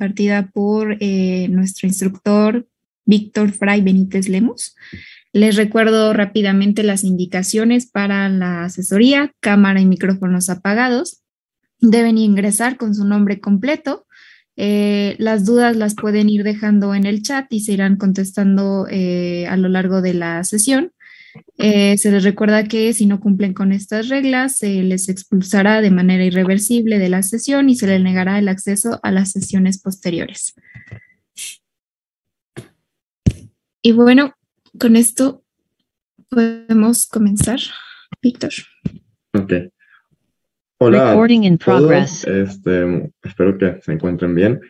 impartida por nuestro instructor Víctor Fray Benítez Lemus. Les recuerdo rápidamente las indicaciones para la asesoría: cámara y micrófonos apagados. Deben ingresar con su nombre completo. Las dudas las pueden ir dejando en el chat y se irán contestando a lo largo de la sesión. Se les recuerda que si no cumplen con estas reglas, se les expulsará de manera irreversible de la sesión y se les negará el acceso a las sesiones posteriores. Y bueno, con esto podemos comenzar. Víctor. Ok. Hola Recording in a todos. progress. Espero que se encuentren bien.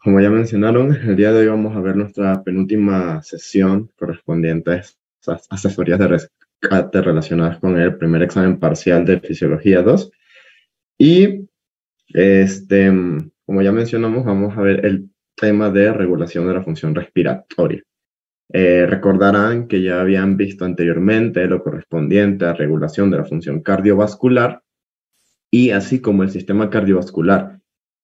Como ya mencionaron, el día de hoy vamos a ver nuestra penúltima sesión correspondiente a esas asesorías de rescate relacionadas con el primer examen parcial de Fisiología 2. Y como ya mencionamos, vamos a ver el tema de regulación de la función respiratoria. Recordarán que ya habían visto anteriormente lo correspondiente a regulación de la función cardiovascular, y así como el sistema cardiovascular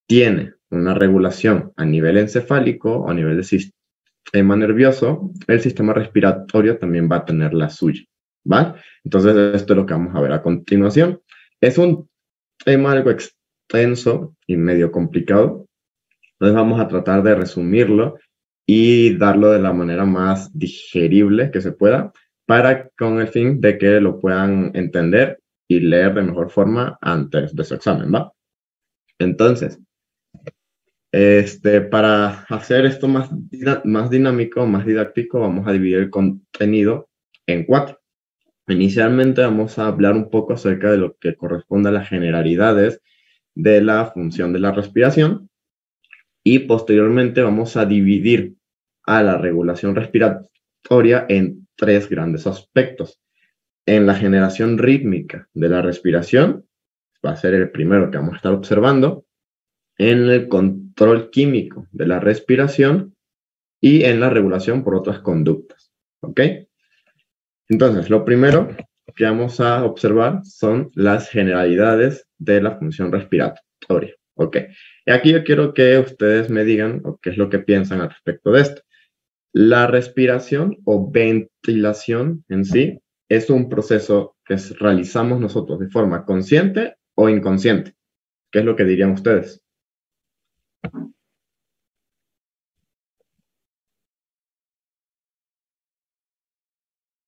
tiene una regulación a nivel encefálico o a nivel del sistema nervioso, el sistema respiratorio también va a tener la suya, ¿vale? Entonces esto es lo que vamos a ver a continuación. Es un tema algo extenso y medio complicado, entonces vamos a tratar de resumirlo y darlo de la manera más digerible que se pueda, con el fin de que lo puedan entender y leer de mejor forma antes de su examen, ¿va? Entonces, para hacer esto más dinámico, más didáctico, vamos a dividir el contenido en 4. Inicialmente vamos a hablar un poco acerca de lo que corresponde a las generalidades de la función de la respiración, y posteriormente vamos a dividir a la regulación respiratoria en 3 grandes aspectos. En la generación rítmica de la respiración, va a ser el primero que vamos a estar observando, en el control químico de la respiración y en la regulación por otras conductas, ¿ok? Entonces, lo primero que vamos a observar son las generalidades de la función respiratoria, ¿ok? Y aquí yo quiero que ustedes me digan qué es lo que piensan al respecto de esto. La respiración o ventilación en sí es un proceso que realizamos nosotros de forma consciente o inconsciente. ¿Qué es lo que dirían ustedes?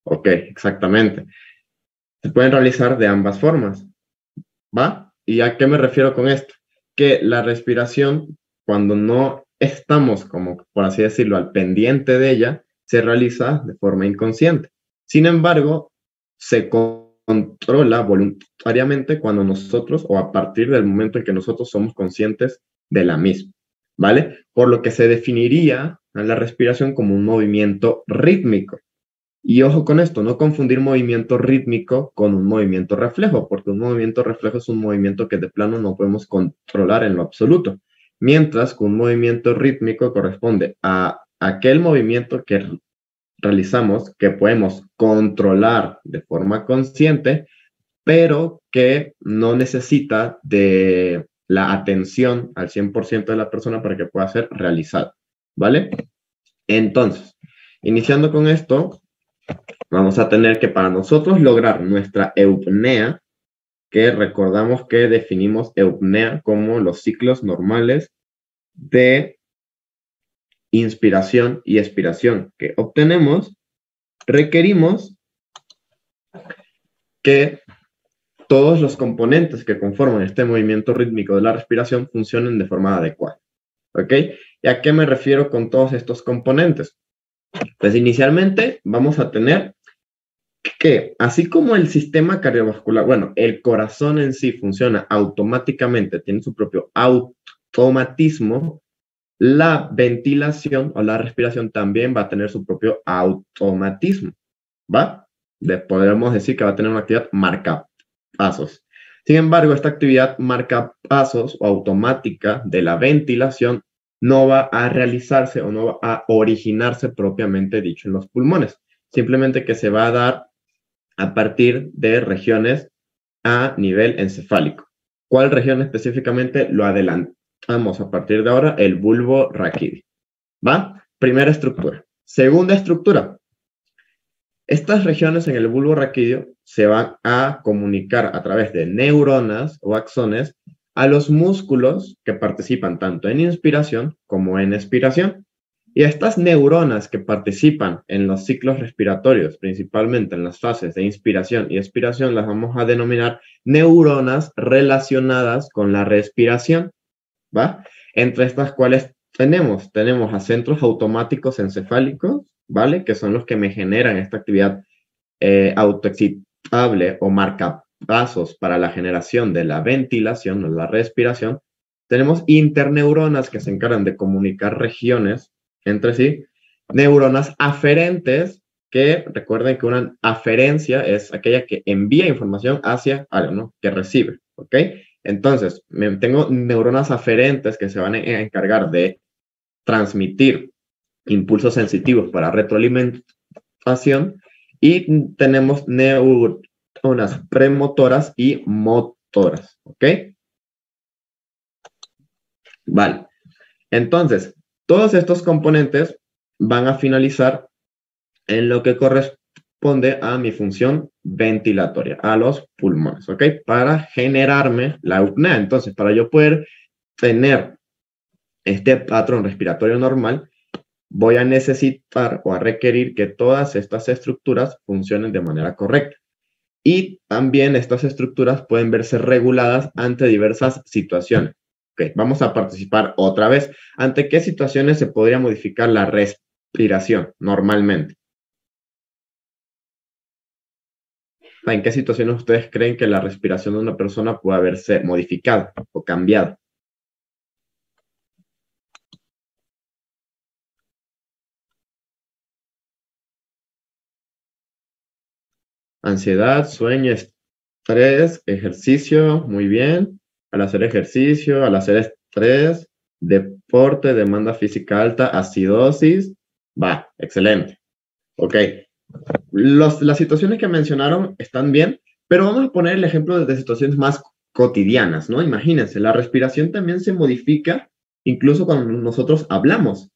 Ok, exactamente. Se pueden realizar de ambas formas, ¿va? ¿Y a qué me refiero con esto? Que la respiración, cuando no estamos, como por así decirlo, al pendiente de ella, se realiza de forma inconsciente. Sin embargo, se controla voluntariamente cuando nosotros, o a partir del momento en que nosotros somos conscientes de la misma, ¿vale? Por lo que se definiría a la respiración como un movimiento rítmico. Y ojo con esto, no confundir movimiento rítmico con un movimiento reflejo, porque un movimiento reflejo es un movimiento que de plano no podemos controlar en lo absoluto, mientras que un movimiento rítmico corresponde a aquel movimiento que realizamos, que podemos controlar de forma consciente, pero que no necesita de la atención al 100% de la persona para que pueda ser realizado, ¿vale? Entonces, iniciando con esto, vamos a tener que para nosotros lograr nuestra eupnea, que recordamos que definimos eupnea como los ciclos normales de inspiración y expiración que obtenemos, requerimos que todos los componentes que conforman este movimiento rítmico de la respiración funcionen de forma adecuada, ¿ok? ¿Y a qué me refiero con todos estos componentes? Pues inicialmente vamos a tener que, así como el sistema cardiovascular, bueno, el corazón en sí funciona automáticamente, tiene su propio automatismo, la ventilación o la respiración también va a tener su propio automatismo, ¿va? Podríamos decir que va a tener una actividad marcapasos. Sin embargo, esta actividad marcapasos o automática de la ventilación no va a realizarse o no va a originarse propiamente dicho en los pulmones. Simplemente que se va a dar a partir de regiones a nivel encefálico. ¿Cuál región específicamente? Lo adelantaré Vamos a partir de ahora el bulbo raquídeo. ¿Va? Primera estructura. Segunda estructura. Estas regiones en el bulbo raquídeo se van a comunicar a través de neuronas o axones a los músculos que participan tanto en inspiración como en expiración. Y estas neuronas que participan en los ciclos respiratorios, principalmente en las fases de inspiración y expiración, las vamos a denominar neuronas relacionadas con la respiración, ¿va? Entre estas cuales tenemos a centros automáticos encefálicos, ¿vale? Que son los que me generan esta actividad autoexcitable o marcapasos para la generación de la ventilación o la respiración. Tenemos interneuronas que se encargan de comunicar regiones entre sí, neuronas aferentes, que recuerden que una aferencia es aquella que envía información hacia algo, ¿no? Que recibe, ¿ok? Entonces, tengo neuronas aferentes que se van a encargar de transmitir impulsos sensitivos para retroalimentación y tenemos neuronas premotoras y motoras, ¿ok? Vale. Entonces, todos estos componentes van a finalizar en lo que corresponde a mi función ventilatoria, a los pulmones, ¿ok? Para generarme la apnea. Entonces, para yo poder tener este patrón respiratorio normal, voy a necesitar o a requerir que todas estas estructuras funcionen de manera correcta. Y también estas estructuras pueden verse reguladas ante diversas situaciones. Okay, vamos a participar otra vez. ¿Ante qué situaciones se podría modificar la respiración normalmente? ¿En qué situaciones ustedes creen que la respiración de una persona puede haberse modificado o cambiado? Ansiedad, sueño, estrés, ejercicio, muy bien. Al hacer ejercicio, al hacer estrés, deporte, demanda física alta, acidosis. Va, excelente. Ok. Las situaciones que mencionaron están bien, pero vamos a poner el ejemplo de situaciones más cotidianas, ¿no? Imagínense, la respiración también se modifica incluso cuando nosotros hablamos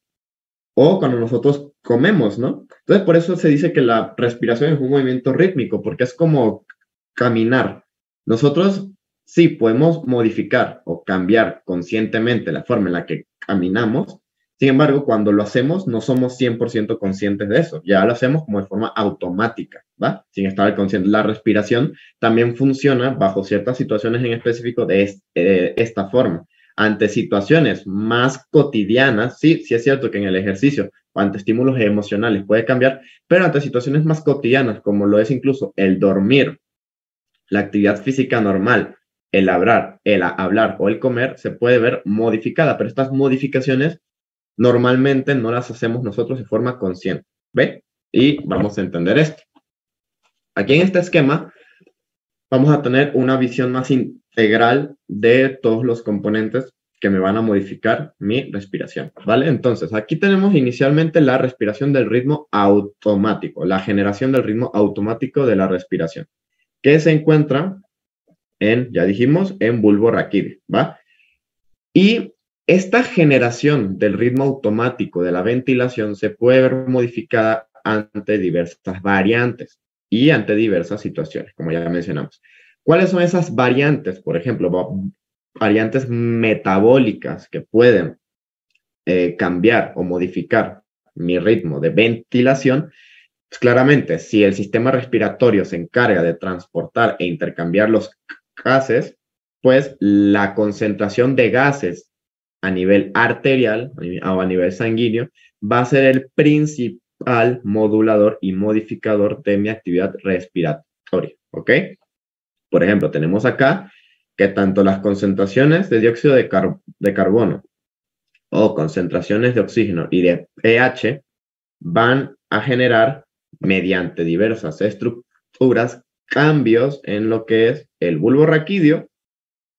o cuando nosotros comemos, ¿no? Entonces, por eso se dice que la respiración es un movimiento rítmico, porque es como caminar. Nosotros sí podemos modificar o cambiar conscientemente la forma en la que caminamos. Sin embargo, cuando lo hacemos, no somos 100% conscientes de eso. Ya lo hacemos como de forma automática, ¿va? Sin estar consciente. La respiración también funciona bajo ciertas situaciones en específico de esta forma. Ante situaciones más cotidianas, sí es cierto que en el ejercicio o ante estímulos emocionales puede cambiar, pero ante situaciones más cotidianas, como lo es incluso el dormir, la actividad física normal, el hablar o el comer, se puede ver modificada, pero estas modificaciones normalmente no las hacemos nosotros de forma consciente, ¿ve? Y vamos a entender esto. Aquí en este esquema vamos a tener una visión más integral de todos los componentes que me van a modificar mi respiración, ¿vale? Entonces, aquí tenemos inicialmente la respiración del ritmo automático, la generación del ritmo automático de la respiración, que se encuentra ya dijimos, en bulbo raquídeo, ¿va? Y esta generación del ritmo automático de la ventilación se puede ver modificada ante diversas variantes y ante diversas situaciones, como ya mencionamos. ¿Cuáles son esas variantes? Por ejemplo, variantes metabólicas que pueden cambiar o modificar mi ritmo de ventilación. Pues claramente, si el sistema respiratorio se encarga de transportar e intercambiar los gases, pues la concentración de gases a nivel arterial o a nivel sanguíneo va a ser el principal modulador y modificador de mi actividad respiratoria, ¿ok? Por ejemplo, tenemos acá que tanto las concentraciones de dióxido de carbono o concentraciones de oxígeno y de pH van a generar, mediante diversas estructuras, cambios en lo que es el bulbo raquídeo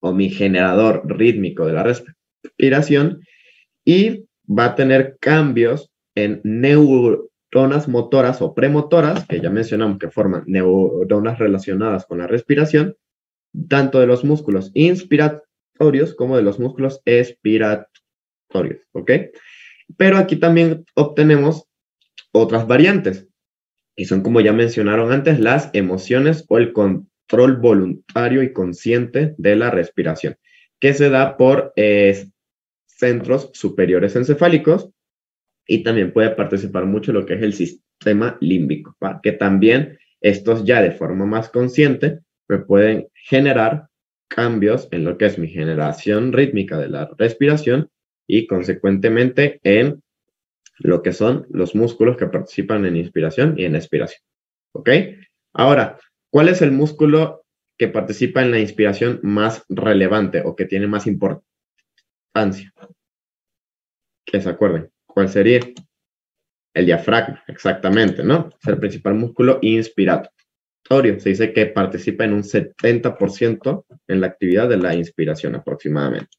o mi generador rítmico de la respiración, y va a tener cambios en neuronas motoras o premotoras, que ya mencionamos que forman neuronas relacionadas con la respiración, tanto de los músculos inspiratorios respiratorios como de los músculos expiratorios, ¿ok? Pero aquí también obtenemos otras variantes, y son, como ya mencionaron antes, las emociones o el control voluntario y consciente de la respiración, que se da por centros superiores encefálicos, y también puede participar mucho lo que es el sistema límbico, ¿va? Que también estos ya de forma más consciente me pueden generar cambios en lo que es mi generación rítmica de la respiración y consecuentemente en lo que son los músculos que participan en inspiración y en expiración. ¿Ok? Ahora, ¿cuál es el músculo que participa en la inspiración más relevante o que tiene más importancia? Que se acuerden. ¿Cuál sería? El diafragma, exactamente, ¿no? Es el principal músculo inspiratorio. Se dice que participa en un 70% en la actividad de la inspiración aproximadamente.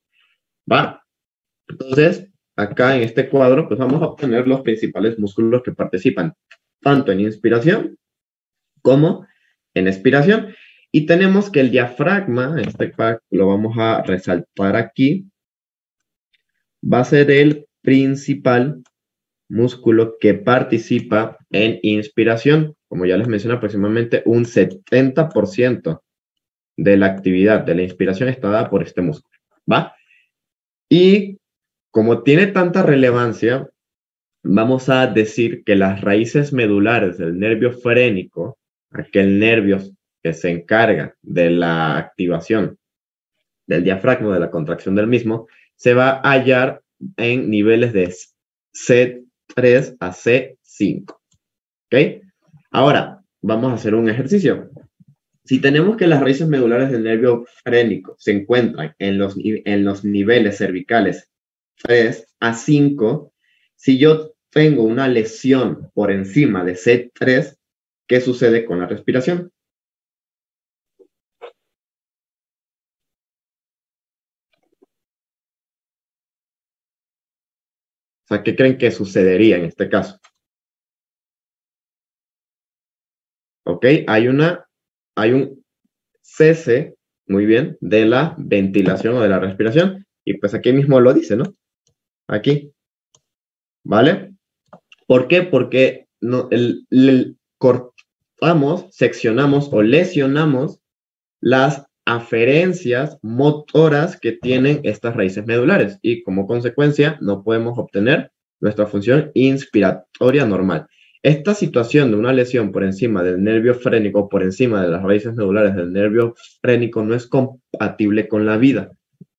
¿Va? Entonces, acá en este cuadro, pues vamos a obtener los principales músculos que participan tanto en inspiración como en expiración. Y tenemos que el diafragma, lo vamos a resaltar aquí, va a ser el principal músculo que participa en inspiración. Como ya les mencioné, aproximadamente un 70% de la actividad de la inspiración está dada por este músculo, ¿va? Y como tiene tanta relevancia, vamos a decir que las raíces medulares del nervio frénico, aquel nervio que se encarga de la activación del diafragma, de la contracción del mismo, se va a hallar en niveles de C3 a C5. ¿Ok? Ahora, vamos a hacer un ejercicio. Si tenemos que las raíces medulares del nervio frénico se encuentran en los niveles cervicales 3 a 5, si yo tengo una lesión por encima de C3, ¿qué sucede con la respiración? O sea, ¿qué creen que sucedería en este caso? ¿Ok? Hay un cese, muy bien, de la ventilación o de la respiración. Y pues aquí mismo lo dice, ¿no? Aquí. ¿Vale? ¿Por qué? Porque no, cortamos, seccionamos o lesionamos las aferencias motoras que tienen estas raíces medulares y como consecuencia no podemos obtener nuestra función inspiratoria normal. Esta situación de una lesión por encima del nervio frénico, por encima de las raíces medulares del nervio frénico, no es compatible con la vida.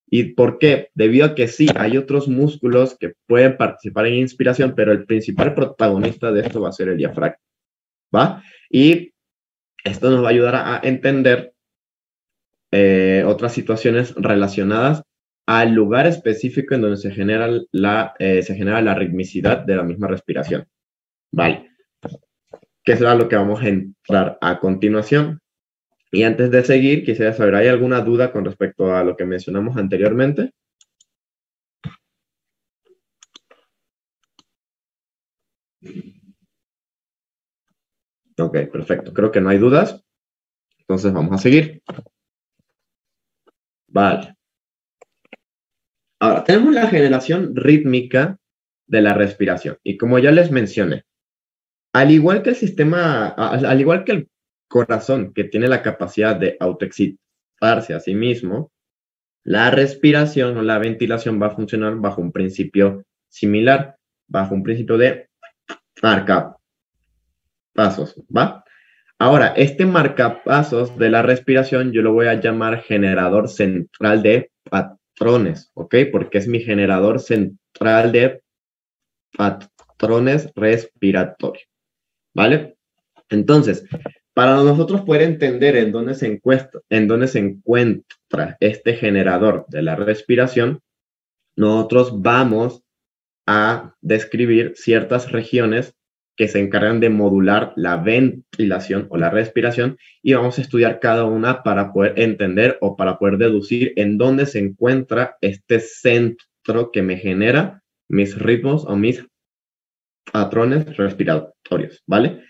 ¿Y por qué? Debido a que sí, hay otros músculos que pueden participar en inspiración, pero el principal protagonista de esto va a ser el diafragma, ¿va? Y esto nos va a ayudar a entender otras situaciones relacionadas al lugar específico en donde se genera la ritmicidad de la misma respiración. Vale. ¿Qué será lo que vamos a entrar a continuación? Y antes de seguir, quisiera saber, ¿hay alguna duda con respecto a lo que mencionamos anteriormente? Ok, perfecto. Creo que no hay dudas. Entonces vamos a seguir. Vale. Ahora, tenemos la generación rítmica de la respiración. Y como ya les mencioné, al igual que al igual que el corazón, que tiene la capacidad de autoexcitarse a sí mismo, la respiración o la ventilación va a funcionar bajo un principio similar, bajo un principio de marcapasos, ¿va? Ahora, este marcapasos de la respiración yo lo voy a llamar generador central de patrones, ¿ok? Porque es mi generador central de patrones respiratorios, ¿vale? Entonces, para nosotros poder entender en dónde se encuentra este generador de la respiración, nosotros vamos a describir ciertas regiones que se encargan de modular la ventilación o la respiración y vamos a estudiar cada una para poder entender o para poder deducir en dónde se encuentra este centro que me genera mis ritmos o mis patrones respiratorios, ¿vale?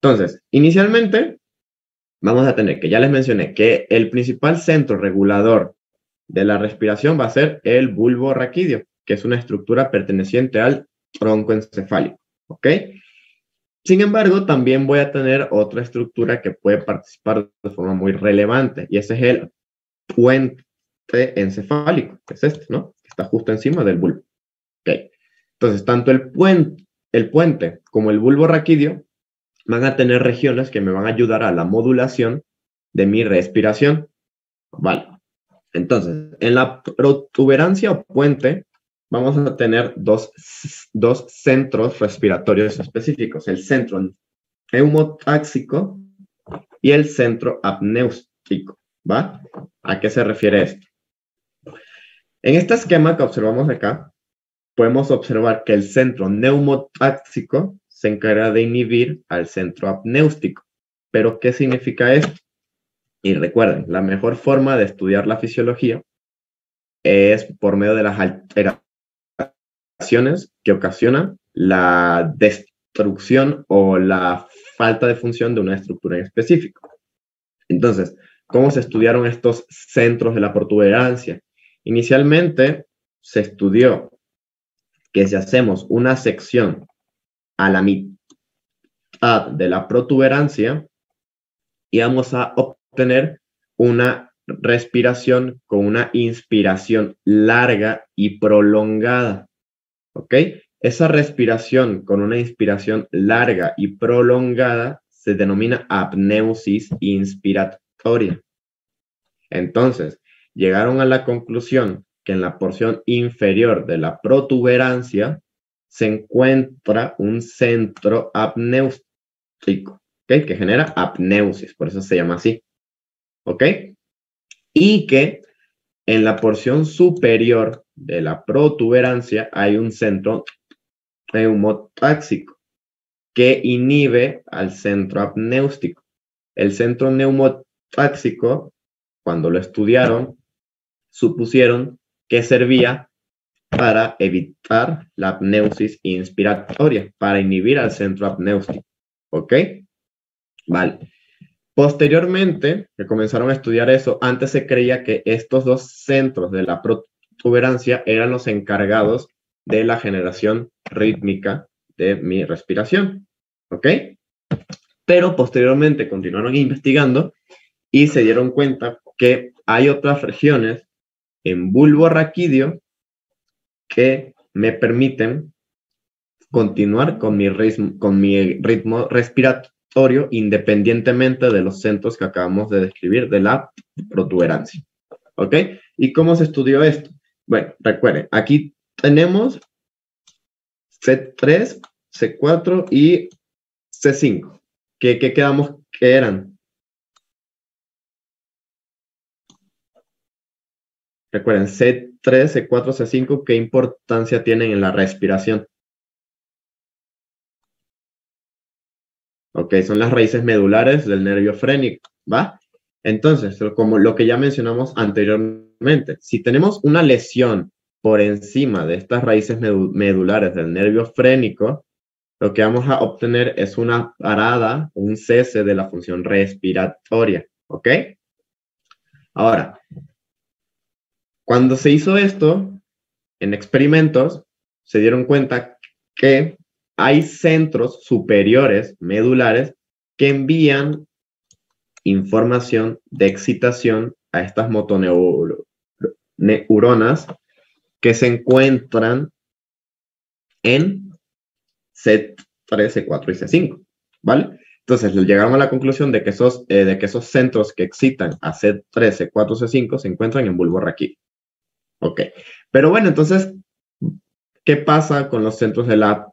Entonces, inicialmente vamos a tener que ya les mencioné que el principal centro regulador de la respiración va a ser el bulbo raquídeo, que es una estructura perteneciente al tronco encefálico, ¿ok? Sin embargo, también voy a tener otra estructura que puede participar de forma muy relevante, y ese es el puente encefálico, que es este, ¿no? Que está justo encima del bulbo. ¿Ok? Entonces, tanto el puente como el bulbo raquídeo van a tener regiones que me van a ayudar a la modulación de mi respiración. Vale. Entonces, en la protuberancia o puente vamos a tener dos centros respiratorios específicos, el centro neumotáxico y el centro apnéutico, ¿va? ¿A qué se refiere esto? En este esquema que observamos acá, podemos observar que el centro neumotáxico se encarga de inhibir al centro apnéutico. ¿Pero qué significa esto? Y recuerden, la mejor forma de estudiar la fisiología es por medio de las alteraciones que ocasionan la destrucción o la falta de función de una estructura en específico. Entonces, ¿cómo se estudiaron estos centros de la protuberancia? Inicialmente se estudió que si hacemos una sección a la mitad de la protuberancia, íbamos a obtener una respiración con una inspiración larga y prolongada. ¿Ok? Esa respiración con una inspiración larga y prolongada se denomina apneusis inspiratoria. Entonces, llegaron a la conclusión que en la porción inferior de la protuberancia se encuentra un centro apnéutico, ¿okay? Que genera apneusis, por eso se llama así. ¿Ok? Y que en la porción superior de la protuberancia hay un centro neumotáxico que inhibe al centro apnéutico. El centro neumotáxico, cuando lo estudiaron, supusieron que servía para evitar la apneusis inspiratoria, para inhibir al centro apnéutico. ¿Ok? Vale. Posteriormente, que comenzaron a estudiar eso, antes se creía que estos dos centros de la protuberancia eran los encargados de la generación rítmica de mi respiración. ¿Ok? Pero posteriormente continuaron investigando y se dieron cuenta que hay otras regiones en bulbo raquídeo que me permiten continuar con mi ritmo respiratorio independientemente de los centros que acabamos de describir de la protuberancia. ¿Ok? ¿Y cómo se estudió esto? Bueno, recuerden, aquí tenemos C3, C4 y C5. ¿Qué quedamos que eran? Recuerden, C3, C4, C5, ¿qué importancia tienen en la respiración? Ok, son las raíces medulares del nervio frénico, ¿va? Entonces, como lo que ya mencionamos anteriormente, si tenemos una lesión por encima de estas raíces medulares del nervio frénico, lo que vamos a obtener es una parada, un cese de la función respiratoria, ¿ok? Ahora, cuando se hizo esto, en experimentos, se dieron cuenta que hay centros superiores medulares que envían información de excitación a estas motoneuronas que se encuentran en C3, C4 y C5, ¿vale? Entonces, llegaron a la conclusión de que esos centros que excitan a C3, C4, C5 se encuentran en bulbo raquídeo. Ok, pero bueno, entonces, ¿qué pasa con los centros de la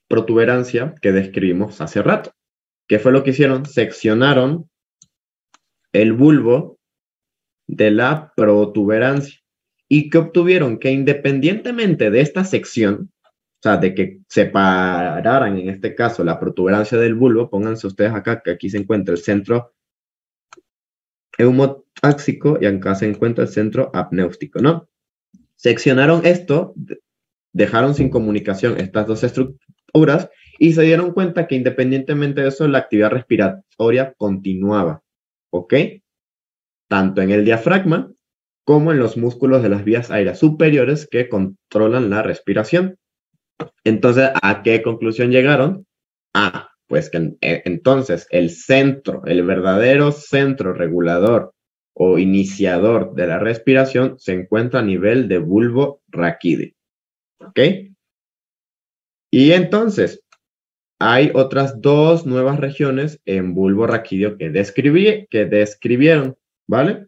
protuberancia que describimos hace rato? ¿Qué fue lo que hicieron? Seccionaron el bulbo de la protuberancia. ¿Y qué obtuvieron? Que independientemente de esta sección, o sea, de que separaran en este caso la protuberancia del bulbo, pónganse ustedes acá, que aquí se encuentra el centro neumotáxico y acá se encuentra el centro apnéutico, ¿no? Seccionaron esto, dejaron sin comunicación estas dos estructuras y se dieron cuenta que independientemente de eso, la actividad respiratoria continuaba, ¿ok? Tanto en el diafragma como en los músculos de las vías aéreas superiores que controlan la respiración. Entonces, ¿a qué conclusión llegaron? Pues que entonces el centro, el verdadero centro regulador o iniciador de la respiración se encuentra a nivel de bulbo raquídeo. ¿Ok? Y entonces, hay otras dos nuevas regiones en bulbo raquídeo que describieron, ¿vale?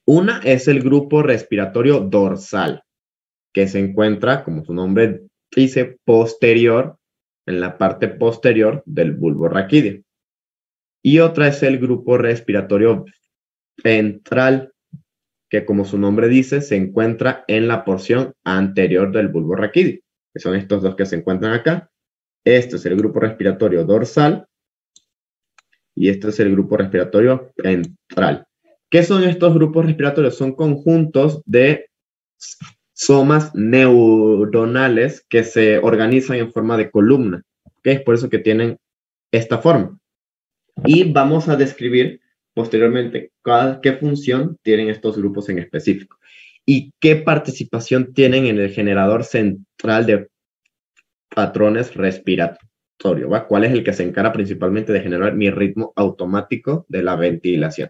Una es el grupo respiratorio dorsal, que se encuentra, como su nombre dice, posterior, en la parte posterior del bulbo raquídeo. Y otra es el grupo respiratorio ventral, que como su nombre dice, se encuentra en la porción anterior del bulbo raquídeo, que son estos dos que se encuentran acá. Este es el grupo respiratorio dorsal y este es el grupo respiratorio ventral. ¿Qué son estos grupos respiratorios? Son conjuntos de somas neuronales que se organizan en forma de columna. ¿Okay? Es por eso que tienen esta forma. Y vamos a describir posteriormente qué función tienen estos grupos en específico y qué participación tienen en el generador central de patrones respiratorios, ¿va? ¿Cuál es el que se encarga principalmente de generar mi ritmo automático de la ventilación?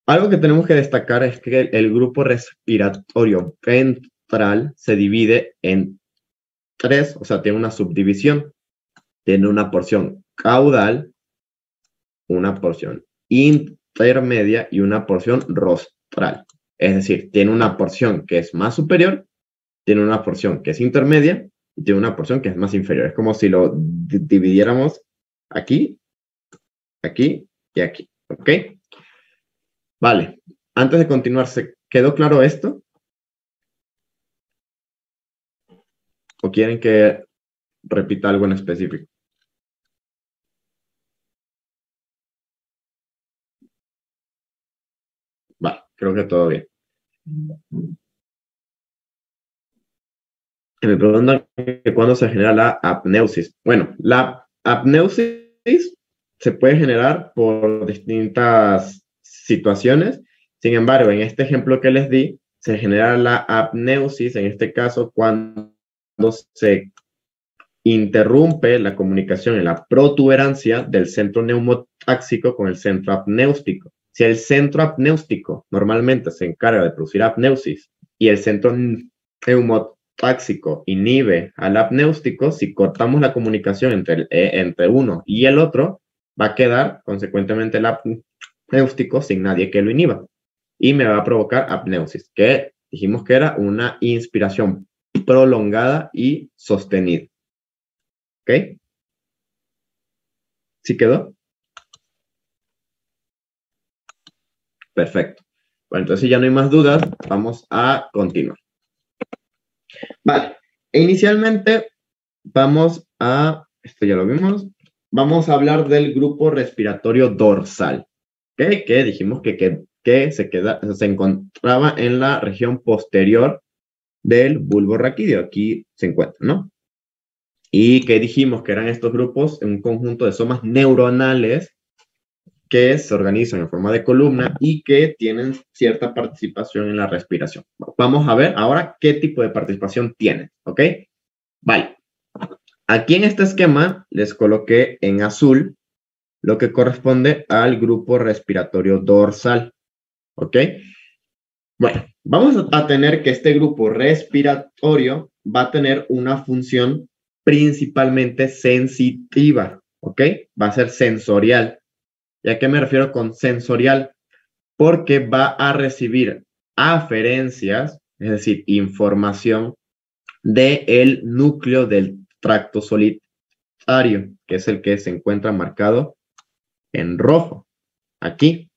Algo que tenemos que destacar es que el grupo respiratorio ventral se divide en tres, o sea, tiene una subdivisión. Tiene una porción caudal, una porción intermedia y una porción rostral. Es decir, tiene una porción que es más superior, tiene una porción que es intermedia y tiene una porción que es más inferior. Es como si lo dividiéramos aquí, aquí y aquí. ¿Ok? Vale. Antes de continuar, ¿se quedó claro esto? ¿O quieren que repita algo en específico? Vale, creo que todo bien. Me preguntan que cuándo se genera la apneusis. Bueno, la apneusis se puede generar por distintas situaciones. Sin embargo, en este ejemplo que les di, se genera la apneusis, en este caso, cuando se interrumpe la comunicación en la protuberancia del centro neumotáxico con el centro apnéustico. Si el centro apnéustico normalmente se encarga de producir apneusis y el centro neumotáxico inhibe al apnéustico, si cortamos la comunicación entre uno y el otro, va a quedar consecuentemente el apnéustico sin nadie que lo inhiba y me va a provocar apneusis, que dijimos que era una inspiración prolongada y sostenida. ¿Ok? ¿Sí quedó? Perfecto. Bueno, entonces ya no hay más dudas, vamos a continuar. Vale, inicialmente vamos a, esto ya lo vimos, vamos a hablar del grupo respiratorio dorsal, ¿ok? Que dijimos que se encontraba en la región posterior del bulbo raquídeo, aquí se encuentra, ¿no? Y que dijimos que eran estos grupos, un conjunto de somas neuronales que se organizan en forma de columna y que tienen cierta participación en la respiración. Vamos a ver ahora qué tipo de participación tienen, ¿ok? Vale. Aquí en este esquema les coloqué en azul lo que corresponde al grupo respiratorio dorsal, ¿ok? Bueno, vamos a tener que este grupo respiratorio va a tener una función principalmente sensitiva, ¿ok? Va a ser sensorial. ¿Y a qué me refiero con sensorial? Porque va a recibir aferencias, es decir, información del núcleo del tracto solitario, que es el que se encuentra marcado en rojo, aquí.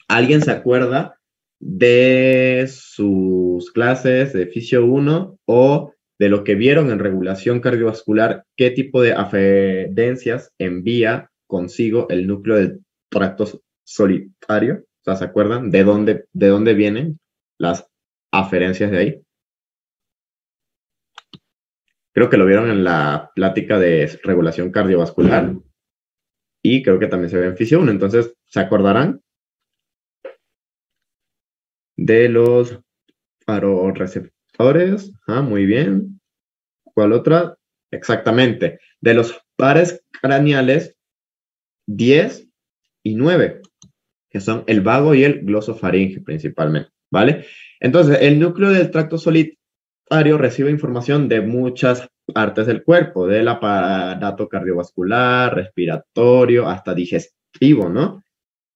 ¿Alguien se acuerda de sus clases de Fisio 1 o de lo que vieron en regulación cardiovascular? ¿Qué tipo de aferencias envía consigo el núcleo del tracto solitario? O sea, ¿se acuerdan de dónde vienen las aferencias de ahí? Creo que lo vieron en la plática de regulación cardiovascular y creo que también se ve en Fisio 1. Entonces, ¿se acordarán? de los baroreceptores. Ah, muy bien. ¿Cuál otra? Exactamente. De los pares craneales 10 y 9, que son el vago y el glosofaringe principalmente, ¿vale? Entonces, el núcleo del tracto solitario recibe información de muchas partes del cuerpo, del aparato cardiovascular, respiratorio, hasta digestivo, ¿no?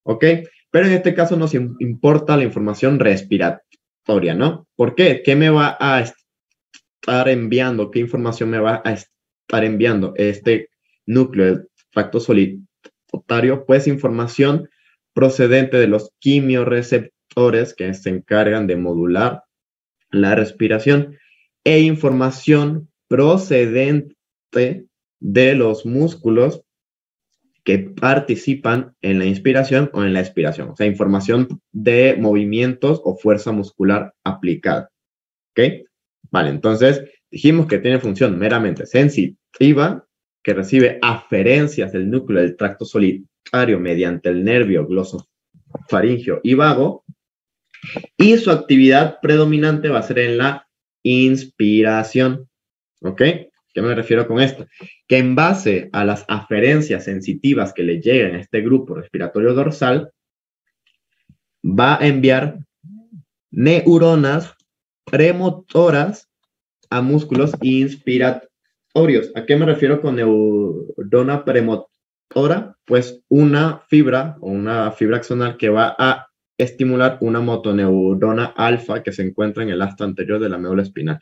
¿Ok? Pero en este caso nos importa la información respiratoria, ¿no? ¿Por qué? ¿Qué me va a estar enviando? ¿Qué información me va a estar enviando este núcleo del tracto solitario? Pues información procedente de los quimiorreceptores que se encargan de modular la respiración e información procedente de los músculos que participan en la inspiración o en la expiración, o sea, información de movimientos o fuerza muscular aplicada. ¿Ok? Vale, entonces dijimos que tiene función meramente sensitiva, que recibe aferencias del núcleo del tracto solitario mediante el nervio glosofaringeo y vago, y su actividad predominante va a ser en la inspiración. ¿Ok? ¿Qué me refiero con esto? Que en base a las aferencias sensitivas que le lleguen a este grupo respiratorio dorsal, va a enviar neuronas premotoras a músculos inspiratorios. ¿A qué me refiero con neurona premotora? Pues una fibra o una fibra axonal que va a estimular una motoneurona alfa que se encuentra en el asta anterior de la médula espinal.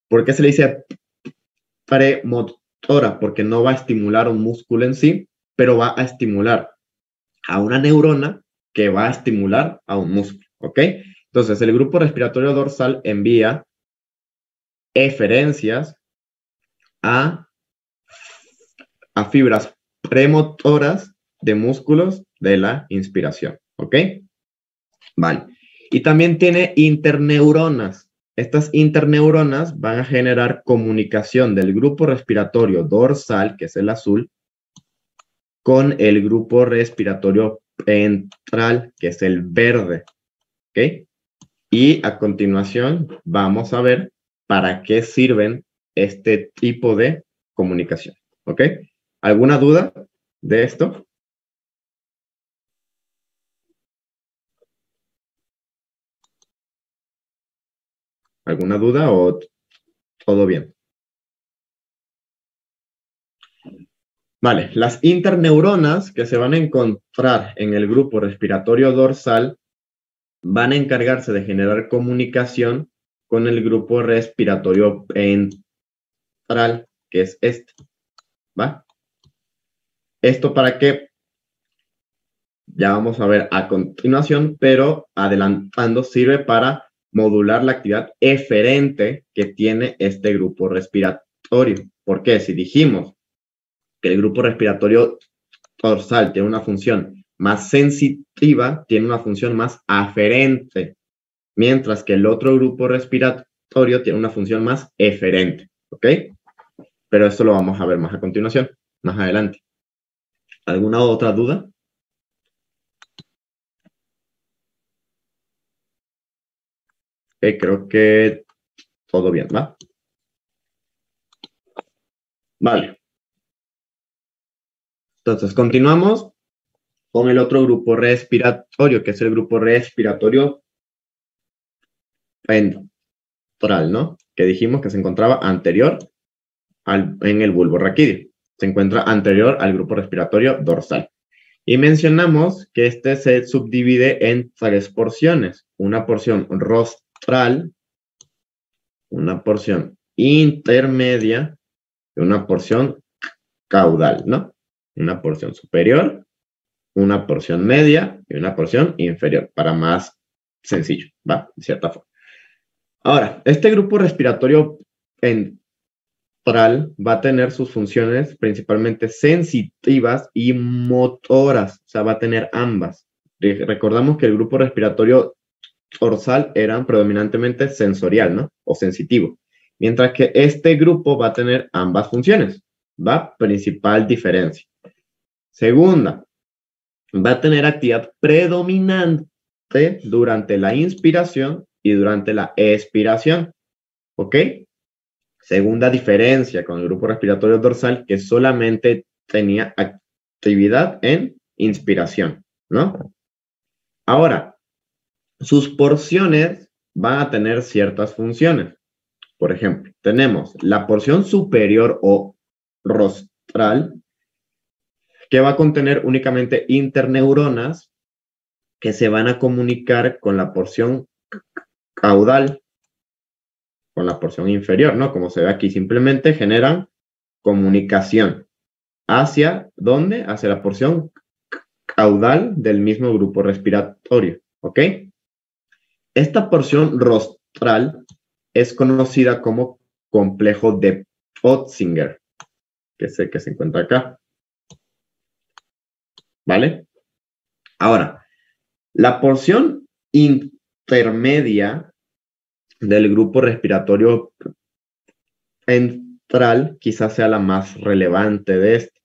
¿Por qué se le dice premotora? Porque no va a estimular un músculo en sí, pero va a estimular a una neurona que va a estimular a un músculo, ¿ok? Entonces, el grupo respiratorio dorsal envía eferencias a fibras premotoras de músculos de la inspiración, ¿ok? Vale. Y también tiene interneuronas. Estas interneuronas van a generar comunicación del grupo respiratorio dorsal, que es el azul, con el grupo respiratorio ventral, que es el verde, ¿ok? Y a continuación vamos a ver para qué sirven este tipo de comunicación, ¿ok? ¿Alguna duda de esto? ¿Alguna duda o todo bien? Vale, las interneuronas que se van a encontrar en el grupo respiratorio dorsal van a encargarse de generar comunicación con el grupo respiratorio ventral, que es este, ¿va? ¿Esto para qué? Ya vamos a ver a continuación, pero adelantando sirve para modular la actividad eferente que tiene este grupo respiratorio. ¿Por qué? Si dijimos que el grupo respiratorio dorsal tiene una función más sensitiva, tiene una función más aferente, mientras que el otro grupo respiratorio tiene una función más eferente, ¿ok? Pero esto lo vamos a ver más a continuación, más adelante. ¿Alguna otra duda? Creo que todo bien, ¿va? Vale. Entonces, continuamos con el otro grupo respiratorio, que es el grupo respiratorio ventral, ¿no? Que dijimos que se encontraba anterior en el bulbo raquídeo. Se encuentra anterior al grupo respiratorio dorsal. Y mencionamos que este se subdivide en tres porciones. Una porción rostral, una porción intermedia y una porción caudal, ¿no? Una porción superior, una porción media y una porción inferior, para más sencillo, ¿va? De cierta forma. Ahora, este grupo respiratorio ventral va a tener sus funciones principalmente sensitivas y motoras, o sea, va a tener ambas. Recordamos que el grupo respiratorio dorsal era predominantemente sensorial, ¿no? O sensitivo. Mientras que este grupo va a tener ambas funciones, ¿va? Principal diferencia. Segunda, va a tener actividad predominante durante la inspiración y durante la expiración. ¿Ok? Segunda diferencia con el grupo respiratorio dorsal, que solamente tenía actividad en inspiración, ¿no? Ahora, sus porciones van a tener ciertas funciones. Por ejemplo, tenemos la porción superior o rostral, que va a contener únicamente interneuronas que se van a comunicar con la porción caudal, con la porción inferior, ¿no? Como se ve aquí, simplemente generan comunicación. ¿Hacia dónde? Hacia la porción caudal del mismo grupo respiratorio, ¿ok? Esta porción rostral es conocida como complejo de Potzinger, que sé que se encuentra acá, ¿vale? Ahora, la porción intermedia del grupo respiratorio ventral quizás sea la más relevante de este,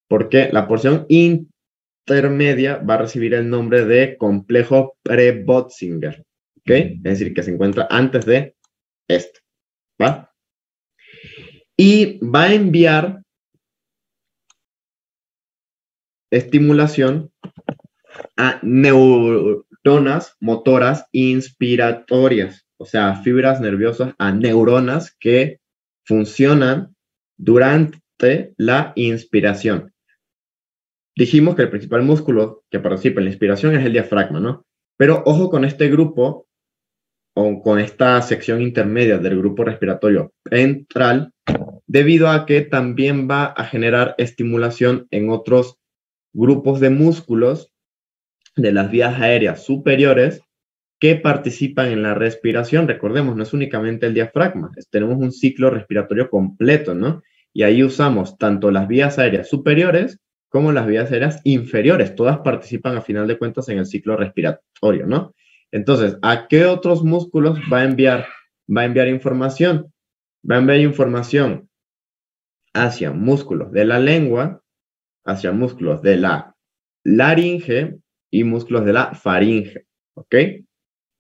porque la porción intermedia va a recibir el nombre de complejo pre-Botzinger, ¿ok? Es decir, que se encuentra antes de este, ¿va? Y va a enviar estimulación a neuronas motoras inspiratorias, o sea, fibras nerviosas a neuronas que funcionan durante la inspiración. Dijimos que el principal músculo que participa en la inspiración es el diafragma, ¿no? Pero ojo con este grupo o con esta sección intermedia del grupo respiratorio ventral, debido a que también va a generar estimulación en otros grupos de músculos de las vías aéreas superiores que participan en la respiración. Recordemos, no es únicamente el diafragma, tenemos un ciclo respiratorio completo, ¿no? Y ahí usamos tanto las vías aéreas superiores como las vías aéreas inferiores. Todas participan a final de cuentas en el ciclo respiratorio, ¿no? Entonces, ¿a qué otros músculos va a enviar información? Va a enviar información hacia músculos de la lengua, hacia músculos de la laringe y músculos de la faringe, ¿ok?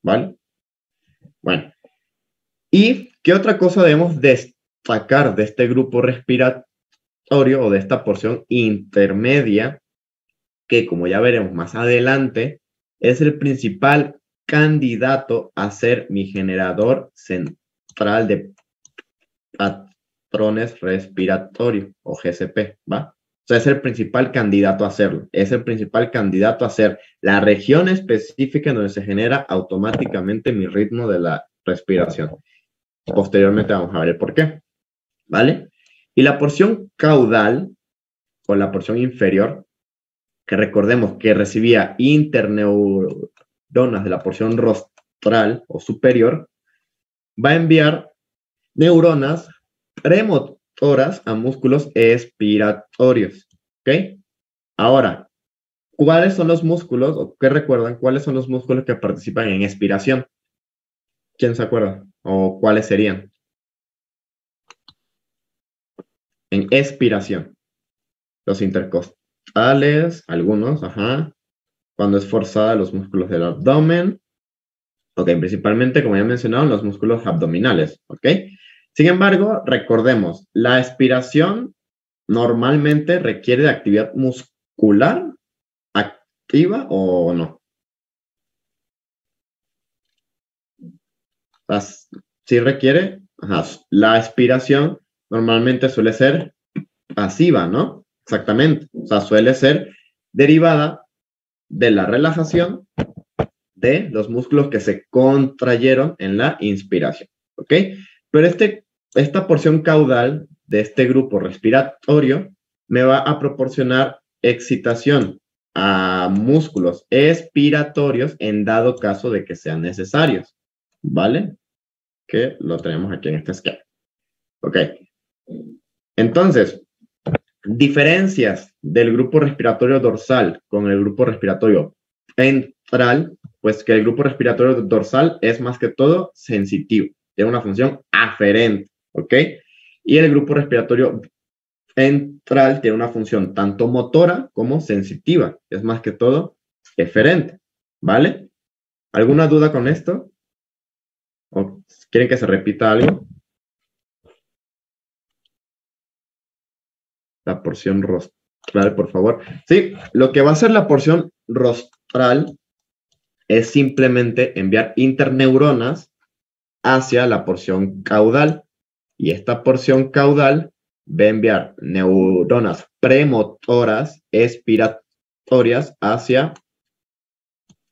¿Vale? Bueno, ¿y qué otra cosa debemos destacar de este grupo respiratorio o de esta porción intermedia, que como ya veremos más adelante, es el principal candidato a ser mi generador central de patrones respiratorios o GCP, ¿va? O sea, es el principal candidato a hacerlo. Es el principal candidato a ser la región específica en donde se genera automáticamente mi ritmo de la respiración. Posteriormente vamos a ver el por qué, ¿vale? Y la porción caudal, o la porción inferior, que recordemos que recibía interneuronas de la porción rostral o superior, va a enviar neuronas premotoras a músculos expiratorios, ¿ok? Ahora, ¿cuáles son los músculos, o qué recuerdan, cuáles son los músculos que participan en expiración? ¿Quién se acuerda? ¿O cuáles serían? En expiración. Los intercostales, algunos, ajá. Cuando es forzada, los músculos del abdomen. Ok, principalmente, como ya mencionado, los músculos abdominales, ¿ok? Sin embargo, recordemos, la expiración normalmente requiere de actividad muscular activa o no. Sí requiere, ajá, la expiración normalmente suele ser pasiva, ¿no? Exactamente. O sea, suele ser derivada de la relajación de los músculos que se contrayeron en la inspiración, ¿ok? Pero esta porción caudal de este grupo respiratorio me va a proporcionar excitación a músculos expiratorios en dado caso de que sean necesarios, ¿vale? Que lo tenemos aquí en este esquema. Ok. Entonces, diferencias del grupo respiratorio dorsal con el grupo respiratorio ventral, pues que el grupo respiratorio dorsal es más que todo sensitivo, tiene una función aferente, ¿ok? Y el grupo respiratorio ventral tiene una función tanto motora como sensitiva, es más que todo eferente, ¿vale? ¿Alguna duda con esto? ¿O quieren que se repita algo? La porción rostral, por favor. Sí, lo que va a hacer la porción rostral es simplemente enviar interneuronas hacia la porción caudal. Y esta porción caudal va a enviar neuronas premotoras expiratorias hacia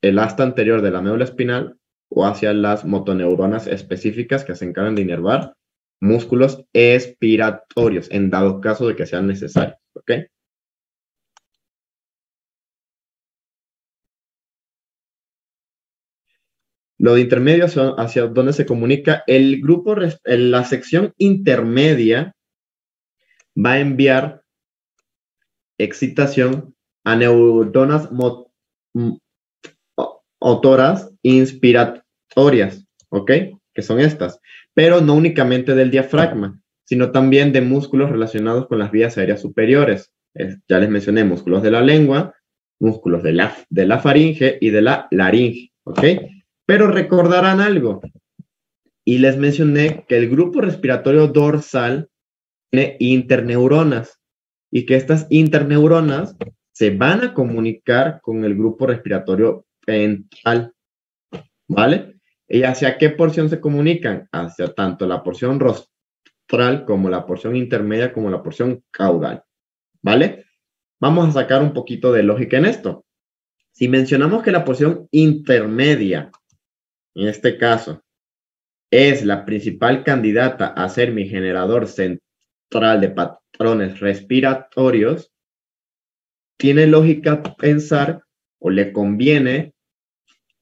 el asta anterior de la médula espinal o hacia las motoneuronas específicas que se encargan de inervar músculos expiratorios, en dado caso de que sean necesarios. ¿Ok? Lo de intermedio hacia donde se comunica el grupo, la sección intermedia va a enviar excitación a neuronas motoras inspiratorias, ¿ok? Que son estas, pero no únicamente del diafragma, sino también de músculos relacionados con las vías aéreas superiores. Ya les mencioné músculos de la lengua, músculos de la faringe y de la laringe, ¿ok? Pero recordarán algo, y les mencioné que el grupo respiratorio dorsal tiene interneuronas y que estas interneuronas se van a comunicar con el grupo respiratorio ventral, ¿vale? ¿Y hacia qué porción se comunican? Hacia tanto la porción rostral como la porción intermedia como la porción caudal, ¿vale? Vamos a sacar un poquito de lógica en esto. Si mencionamos que la porción intermedia, en este caso, es la principal candidata a ser mi generador central de patrones respiratorios, tiene lógica pensar o le conviene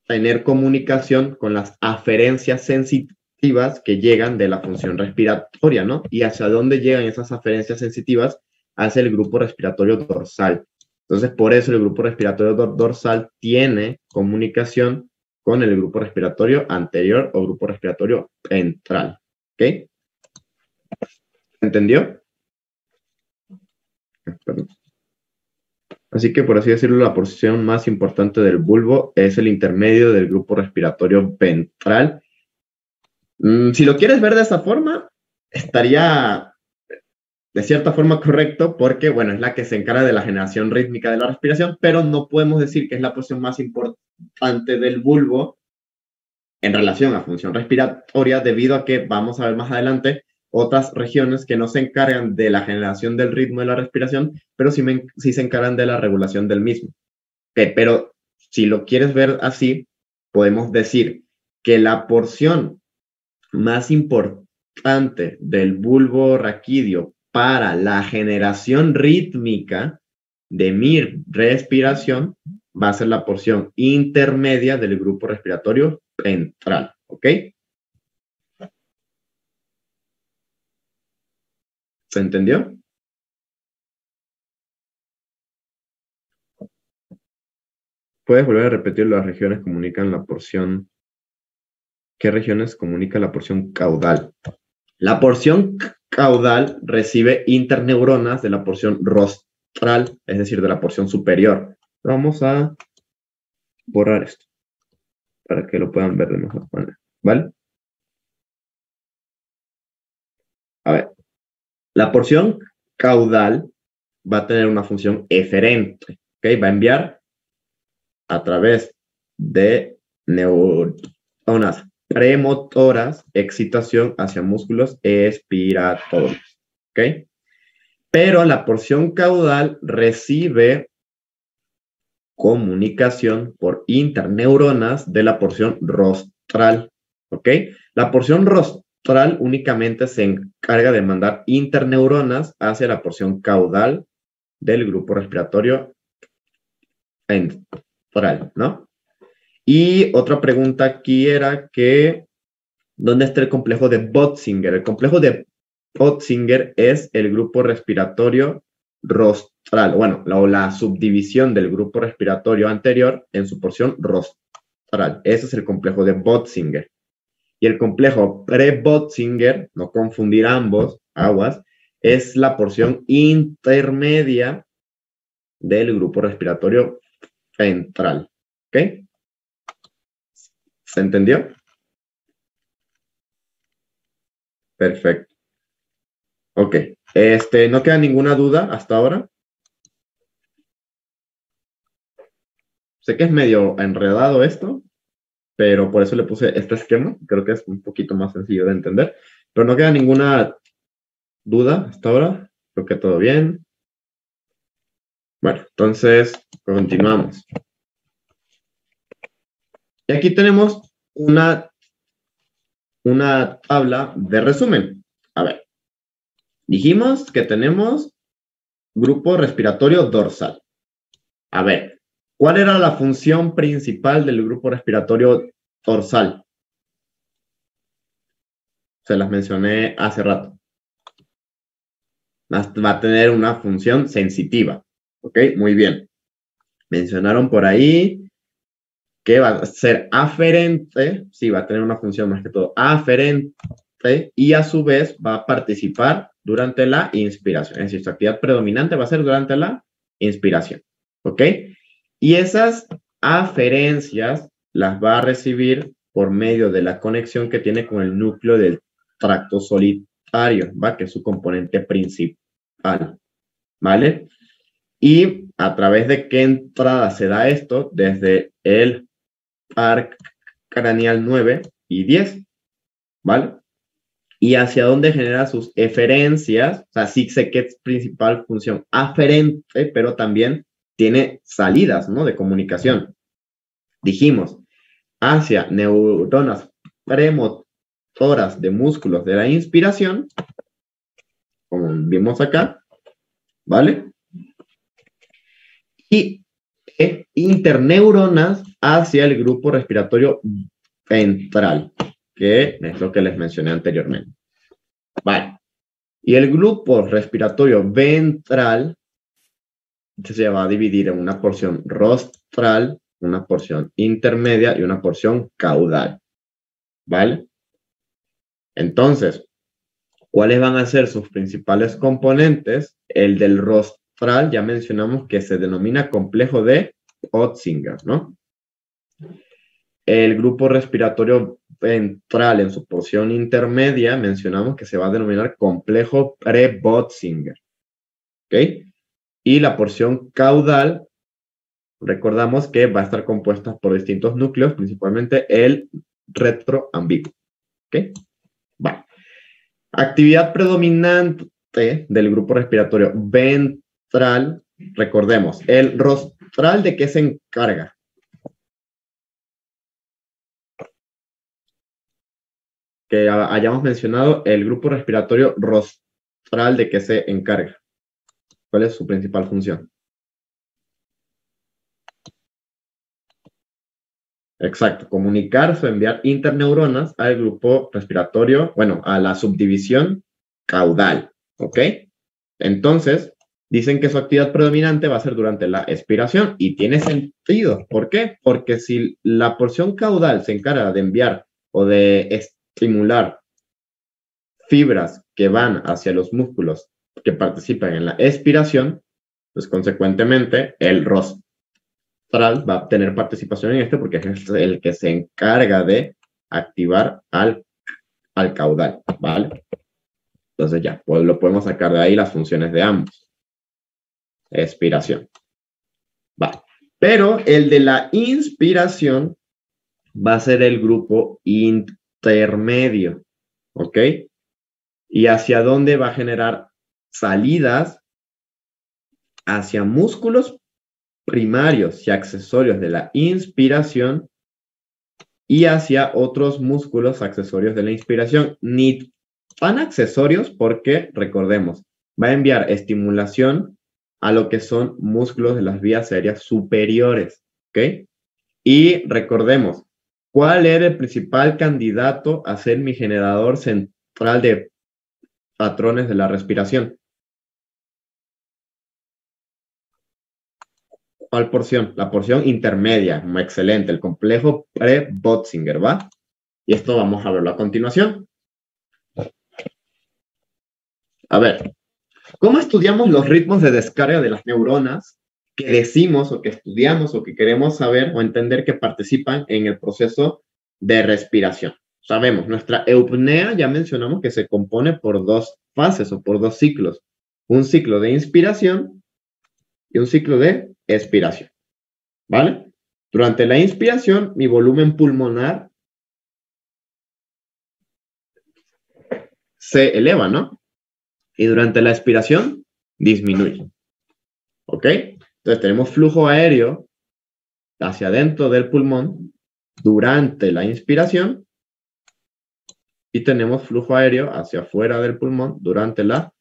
tener comunicación con las aferencias sensitivas que llegan de la función respiratoria, ¿no? ¿Y hacia dónde llegan esas aferencias sensitivas? Hacia el grupo respiratorio dorsal. Entonces, por eso el grupo respiratorio dorsal tiene comunicación con el grupo respiratorio anterior o grupo respiratorio ventral. ¿Ok? ¿Entendió? Perdón. Así que, por así decirlo, la porción más importante del bulbo es el intermedio del grupo respiratorio ventral. Si lo quieres ver de esa forma, estaría de cierta forma correcto porque, bueno, es la que se encarga de la generación rítmica de la respiración, pero no podemos decir que es la porción más importante del bulbo en relación a función respiratoria, debido a que, vamos a ver más adelante, otras regiones que no se encargan de la generación del ritmo de la respiración, pero sí se encargan de la regulación del mismo. Okay, pero si lo quieres ver así, podemos decir que la porción más importante del bulbo raquídeo para la generación rítmica de mi respiración va a ser la porción intermedia del grupo respiratorio ventral, ¿ok? ¿Se entendió? Puedes volver a repetir las regiones comunican la porción. ¿Qué regiones comunica la porción caudal? La porción caudal recibe interneuronas de la porción rostral, es decir, de la porción superior. Vamos a borrar esto para que lo puedan ver de mejor manera, ¿vale? A ver, la porción caudal va a tener una función eferente, ¿ok? Va a enviar a través de neuronas premotoras excitación hacia músculos expiratorios, ¿ok? Pero la porción caudal recibe comunicación por interneuronas de la porción rostral, ¿ok? La porción rostral únicamente se encarga de mandar interneuronas hacia la porción caudal del grupo respiratorio ventral, ¿no? Y otra pregunta aquí era que, ¿dónde está el complejo de Bötzinger? El complejo de Bötzinger es el grupo respiratorio rostral, bueno, la subdivisión del grupo respiratorio anterior en su porción rostral. Ese es el complejo de Bötzinger. Y el complejo pre-Bötzinger, no confundir ambos, aguas, es la porción intermedia del grupo respiratorio ventral. ¿Ok? ¿Se entendió? Perfecto. Ok. ¿No queda ninguna duda hasta ahora? Sé que es medio enredado esto, pero por eso le puse este esquema. Creo que es un poquito más sencillo de entender. Pero no queda ninguna duda hasta ahora. Creo que todo bien. Bueno, entonces continuamos. Y aquí tenemos una tabla de resumen. A ver, dijimos que tenemos grupo respiratorio dorsal. A ver, ¿cuál era la función principal del grupo respiratorio dorsal? Se las mencioné hace rato. Va a tener una función sensitiva. ¿Ok? Muy bien. Mencionaron por ahí que va a ser aferente. Sí, va a tener una función más que todo aferente y a su vez va a participar durante la inspiración. Es decir, su actividad predominante va a ser durante la inspiración. ¿Ok? Y esas aferencias las va a recibir por medio de la conexión que tiene con el núcleo del tracto solitario, ¿va? Que es su componente principal, ¿vale? Y a través de qué entrada se da esto, desde el par craneal 9 y 10, ¿vale? Y hacia dónde genera sus eferencias, o sea, sí sé que es principal función aferente, pero también tiene salidas, ¿no? De comunicación. Dijimos, hacia neuronas premotoras de músculos de la inspiración, como vimos acá, ¿vale? Y interneuronas hacia el grupo respiratorio ventral, que es lo que les mencioné anteriormente. Vale. Y el grupo respiratorio ventral se va a dividir en una porción rostral, una porción intermedia y una porción caudal. ¿Vale? Entonces, ¿cuáles van a ser sus principales componentes? El del rostral, ya mencionamos que se denomina complejo de Otzinger, ¿no? El grupo respiratorio ventral en su porción intermedia, mencionamos que se va a denominar complejo pre-Botzinger. ¿Ok? Y la porción caudal, recordamos que va a estar compuesta por distintos núcleos, principalmente el retroambiguo. ¿Ok? Vale. Actividad predominante del grupo respiratorio ventral, recordemos, el rostral, ¿de qué se encarga? Que hayamos mencionado el grupo respiratorio rostral, ¿de qué se encarga? ¿Cuál es su principal función? Exacto, comunicarse o enviar interneuronas al grupo respiratorio, bueno, a la subdivisión caudal, ¿ok? Entonces, dicen que su actividad predominante va a ser durante la expiración y tiene sentido. ¿Por qué? Porque si la porción caudal se encarga de enviar o de estimular fibras que van hacia los músculos que participan en la expiración, pues consecuentemente el rostral va a tener participación en porque es el que se encarga de activar al caudal, ¿vale? Entonces ya, pues lo podemos sacar de ahí las funciones de ambos. Expiración. Vale. Pero el de la inspiración va a ser el grupo intermedio, ¿ok? ¿Y hacia dónde va a generar salidas? Hacia músculos primarios y accesorios de la inspiración y hacia otros músculos accesorios de la inspiración. Ni tan accesorios porque, recordemos, va a enviar estimulación a lo que son músculos de las vías aéreas superiores, ¿ok? Y recordemos, ¿cuál era el principal candidato a ser mi generador central de patrones de la respiración? ¿Cuál porción? La porción intermedia. Excelente. El complejo pre-Botzinger, ¿va? Y esto vamos a verlo a continuación. A ver, ¿cómo estudiamos los ritmos de descarga de las neuronas que decimos o que estudiamos o que queremos saber o entender que participan en el proceso de respiración. Sabemos, nuestra eupnea ya mencionamos que se compone por dos fases o por dos ciclos. Un ciclo de inspiración y un ciclo de expiración. ¿Vale? Durante la inspiración, mi volumen pulmonar se eleva, ¿no? Y durante la expiración, disminuye. ¿Ok? Entonces tenemos flujo aéreo hacia adentro del pulmón durante la inspiración y tenemos flujo aéreo hacia afuera del pulmón durante la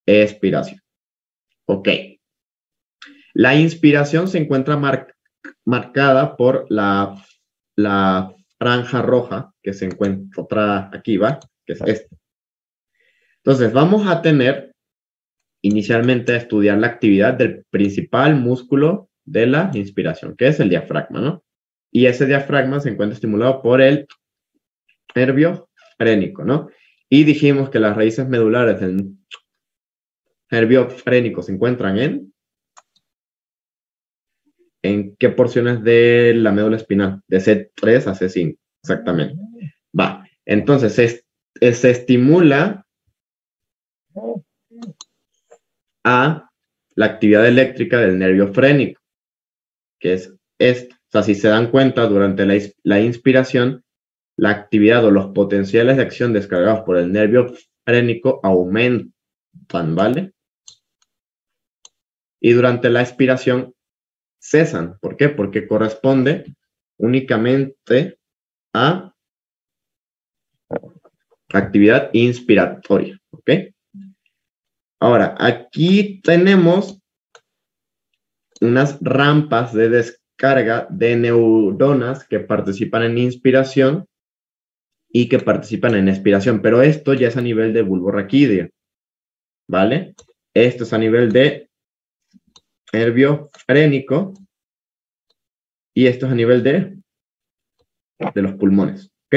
expiración. Ok. La inspiración se encuentra marcada por la franja roja que se encuentra aquí, ¿va? Que es esta. Entonces, vamos a tener inicialmente a estudiar la actividad del principal músculo de la inspiración, que es el diafragma, ¿no? Y ese diafragma se encuentra estimulado por el nervio frénico, ¿no? Y dijimos que las raíces medulares del nervio frénico se encuentran ¿en qué porciones de la médula espinal? De C3 a C5, exactamente. Va, entonces se estimula a la actividad eléctrica del nervio frénico, que es esto. O sea, si se dan cuenta, durante la inspiración, la actividad o los potenciales de acción descargados por el nervio frénico aumentan, ¿vale? Y durante la expiración cesan. ¿Por qué? Porque corresponde únicamente a actividad inspiratoria, ¿ok? Ahora, aquí tenemos unas rampas de descarga de neuronas que participan en inspiración y que participan en expiración, pero esto ya es a nivel de bulbo raquídeo, ¿vale? Esto es a nivel de nervio frénico y esto es a nivel de los pulmones, ¿ok?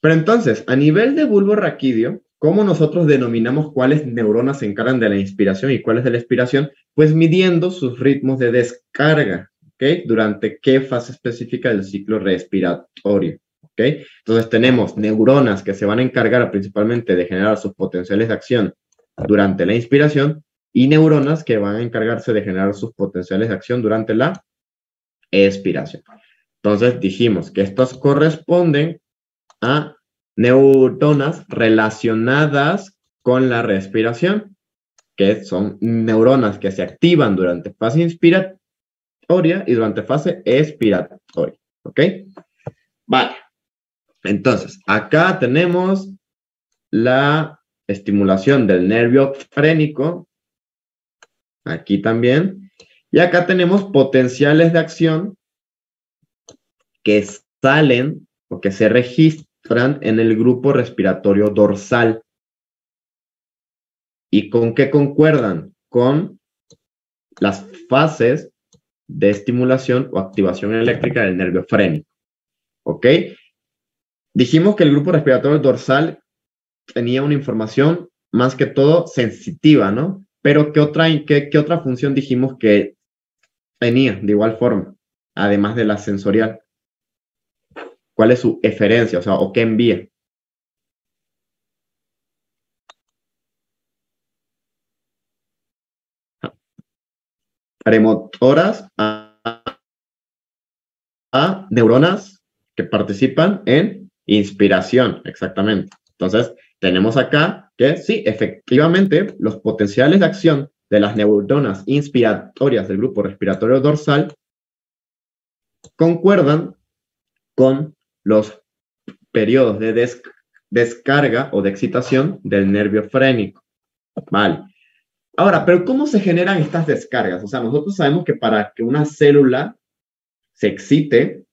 Pero entonces, a nivel de bulbo raquídeo, ¿cómo nosotros denominamos cuáles neuronas se encargan de la inspiración y cuáles de la expiración? Pues midiendo sus ritmos de descarga, ¿ok? Durante qué fase específica del ciclo respiratorio, ¿ok? Entonces tenemos neuronas que se van a encargar principalmente de generar sus potenciales de acción durante la inspiración y neuronas que van a encargarse de generar sus potenciales de acción durante la expiración. Entonces dijimos que estos corresponden a neuronas relacionadas con la respiración, que son neuronas que se activan durante fase inspiratoria y durante fase expiratoria. ¿Ok? Vale. Entonces, acá tenemos la estimulación del nervio frénico. Aquí también. Y acá tenemos potenciales de acción que salen o que se registran en el grupo respiratorio dorsal. ¿Y con qué concuerdan? Con las fases de estimulación o activación eléctrica del nervio frénico. ¿Ok? Dijimos que el grupo respiratorio dorsal tenía una información más que todo sensitiva, ¿no? Pero ¿qué otra función dijimos que tenía de igual forma, además de la sensorial? ¿Cuál es su eferencia? O sea, ¿o qué envía? Premotoras a neuronas que participan en inspiración, exactamente. Entonces, tenemos acá que sí, efectivamente, los potenciales de acción de las neuronas inspiratorias del grupo respiratorio dorsal concuerdan con los periodos de descarga o de excitación del nervio frénico. Vale. Ahora, pero ¿cómo se generan estas descargas? O sea, nosotros sabemos que para que una célula se excite,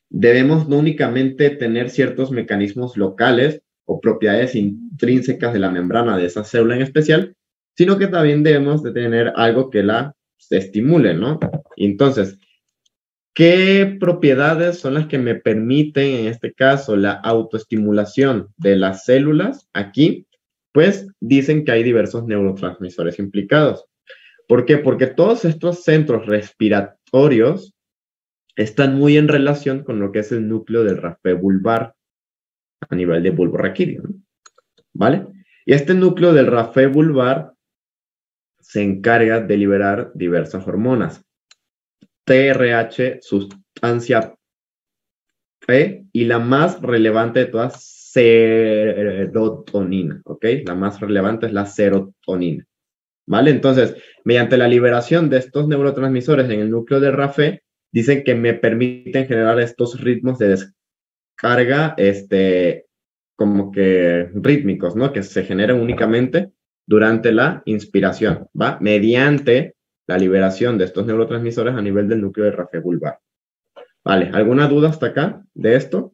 debemos no únicamente tener ciertos mecanismos locales o propiedades intrínsecas de la membrana de esa célula en especial, sino que también debemos de tener algo que la estimule, ¿no? Entonces, ¿qué propiedades son las que me permiten, en este caso, la autoestimulación de las células? Aquí, pues, dicen que hay diversos neurotransmisores implicados. ¿Por qué? Porque todos estos centros respiratorios están muy en relación con lo que es el núcleo del rafe vulvar a nivel de bulbo raquídeo, ¿no? ¿Vale? Y este núcleo del rafe vulvar se encarga de liberar diversas hormonas. TRH, sustancia P, y la más relevante de todas, serotonina, ¿ok? La más relevante es la serotonina, ¿vale? Entonces, mediante la liberación de estos neurotransmisores en el núcleo del RAFE, dicen que me permiten generar estos ritmos de descarga, como que rítmicos, ¿no? Que se generan únicamente durante la inspiración, ¿va? Mediante la liberación de estos neurotransmisores a nivel del núcleo del RAFE vulvar. Vale, ¿alguna duda hasta acá de esto?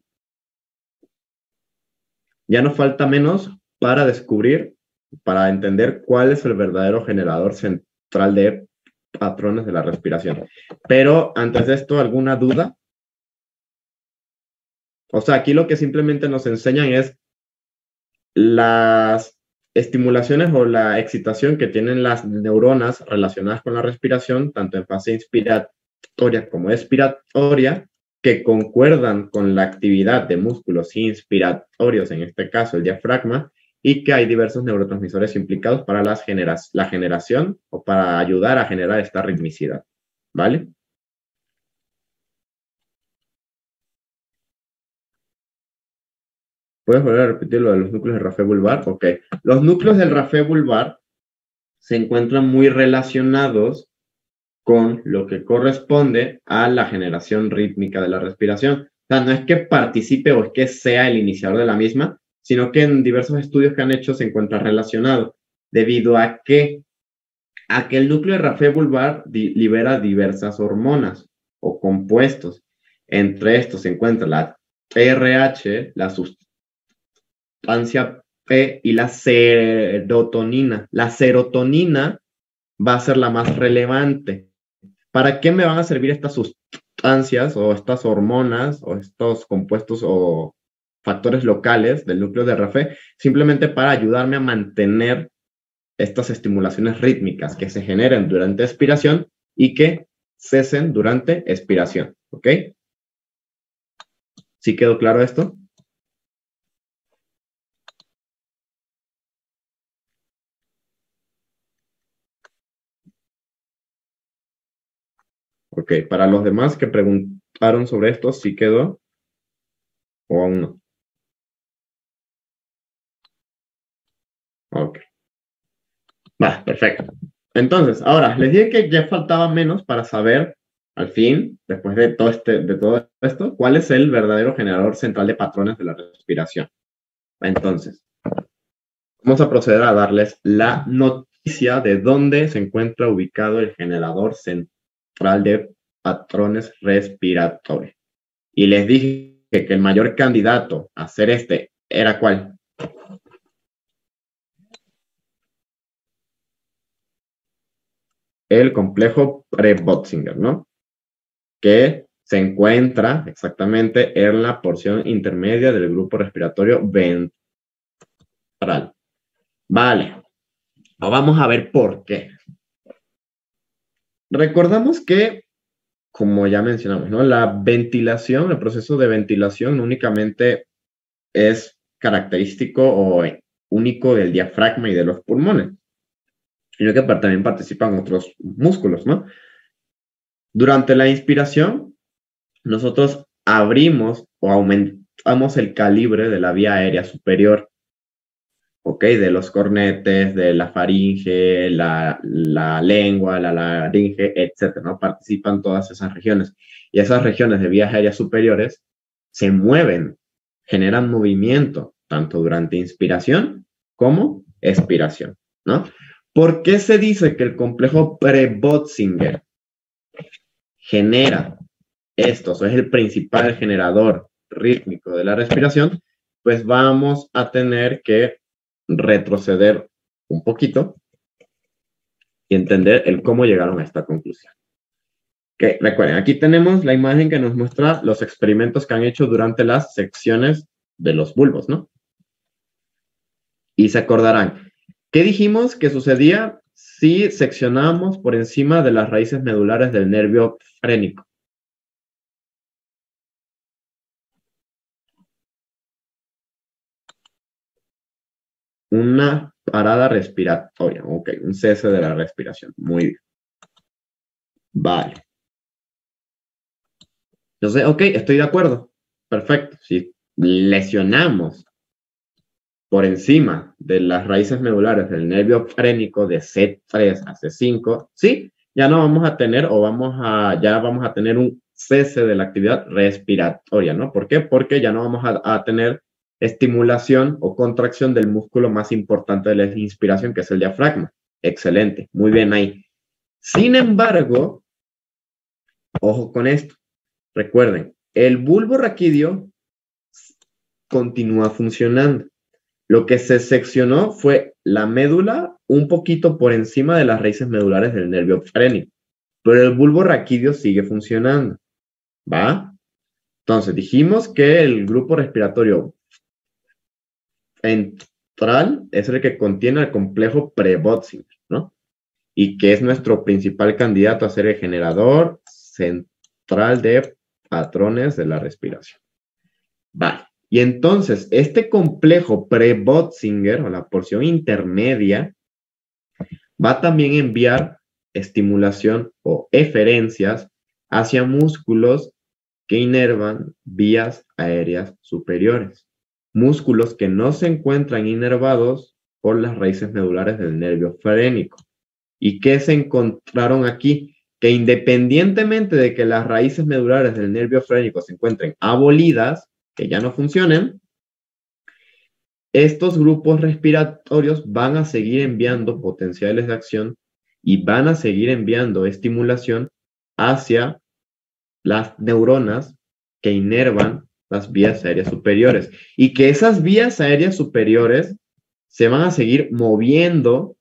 Ya nos falta menos para descubrir, para entender cuál es el verdadero generador central de patrones de la respiración. Pero antes de esto, ¿alguna duda? O sea, aquí lo que simplemente nos enseñan es las estimulaciones o la excitación que tienen las neuronas relacionadas con la respiración, tanto en fase inspiratoria como expiratoria, que concuerdan con la actividad de músculos inspiratorios, en este caso el diafragma, y que hay diversos neurotransmisores implicados para la generación o para ayudar a generar esta ritmicidad. ¿Vale? ¿Puedes volver a repetir lo de los núcleos del rafe vulvar? Ok. Los núcleos del rafe vulvar se encuentran muy relacionados con lo que corresponde a la generación rítmica de la respiración. O sea, no es que participe o es que sea el iniciador de la misma, sino que en diversos estudios que han hecho se encuentra relacionado, debido a que el núcleo de rafe vulvar libera diversas hormonas o compuestos. Entre estos se encuentra la TRH, la sustancia P y la serotonina. La serotonina va a ser la más relevante. ¿Para qué me van a servir estas sustancias o estas hormonas o estos compuestos o factores locales del núcleo de RAFE? Simplemente para ayudarme a mantener estas estimulaciones rítmicas que se generen durante expiración y que cesen durante expiración. ¿Ok? ¿Sí quedó claro esto? Ok, para los demás que preguntaron sobre esto, ¿sí quedó o aún no? Ok. Va, perfecto. Entonces, ahora, les dije que ya faltaba menos para saber, al fin, después de todo esto, cuál es el verdadero generador central de patrones de la respiración. Entonces, vamos a proceder a darles la noticia de dónde se encuentra ubicado el generador central de patrones respiratorios. Y les dije que el mayor candidato a ser era ¿cuál? El complejo Pre-Botzinger, ¿no? Que se encuentra exactamente en la porción intermedia del grupo respiratorio ventral. Vale, vamos a ver por qué. Recordamos que, como ya mencionamos, ¿no? La ventilación, el proceso de ventilación no únicamente es característico o único del diafragma y de los pulmones, sino que también participan otros músculos, ¿no? Durante la inspiración, nosotros abrimos o aumentamos el calibre de la vía aérea superior, ¿ok? De los cornetes, de la faringe, la lengua, la laringe, etcétera, ¿no? Participan todas esas regiones. Y esas regiones de vías aéreas superiores se mueven, generan movimiento, tanto durante inspiración como expiración, ¿no? ¿Por qué se dice que el complejo Pre-Botzinger genera esto, o es el principal generador rítmico de la respiración? Pues vamos a tener que retroceder un poquito y entender el cómo llegaron a esta conclusión. Que recuerden, aquí tenemos la imagen que nos muestra los experimentos que han hecho durante las secciones de los bulbos, ¿no? Y se acordarán, ¿qué dijimos que sucedía si seccionamos por encima de las raíces medulares del nervio frénico? una parada respiratoria. Ok, un cese de la respiración. Muy bien. Vale. Entonces, ok, estoy de acuerdo. Perfecto. Si lesionamos por encima de las raíces medulares del nervio frénico de C3 a C5, sí, ya no vamos a tener ya vamos a tener un cese de la actividad respiratoria, ¿no? ¿Por qué? Porque ya no vamos a tener estimulación o contracción del músculo más importante de la inspiración, que es el diafragma. Excelente, muy bien ahí. Sin embargo, ojo con esto. Recuerden, el bulbo raquídeo continúa funcionando. Lo que se seccionó fue la médula un poquito por encima de las raíces medulares del nervio frénico, pero el bulbo raquídeo sigue funcionando, ¿va? Entonces, dijimos que el grupo respiratorio ventral es el que contiene el complejo Pre-Botzinger, ¿no? Y que es nuestro principal candidato a ser el generador central de patrones de la respiración. Vale. Y entonces, este complejo Pre-Botzinger, o la porción intermedia, va también a enviar estimulación o eferencias hacia músculos que inervan vías aéreas superiores. Músculos que no se encuentran inervados por las raíces medulares del nervio frénico. ¿Y qué se encontraron aquí? Que independientemente de que las raíces medulares del nervio frénico se encuentren abolidas, que ya no funcionen, estos grupos respiratorios van a seguir enviando potenciales de acción y van a seguir enviando estimulación hacia las neuronas que inervan las vías aéreas superiores. Y que esas vías aéreas superiores se van a seguir moviendo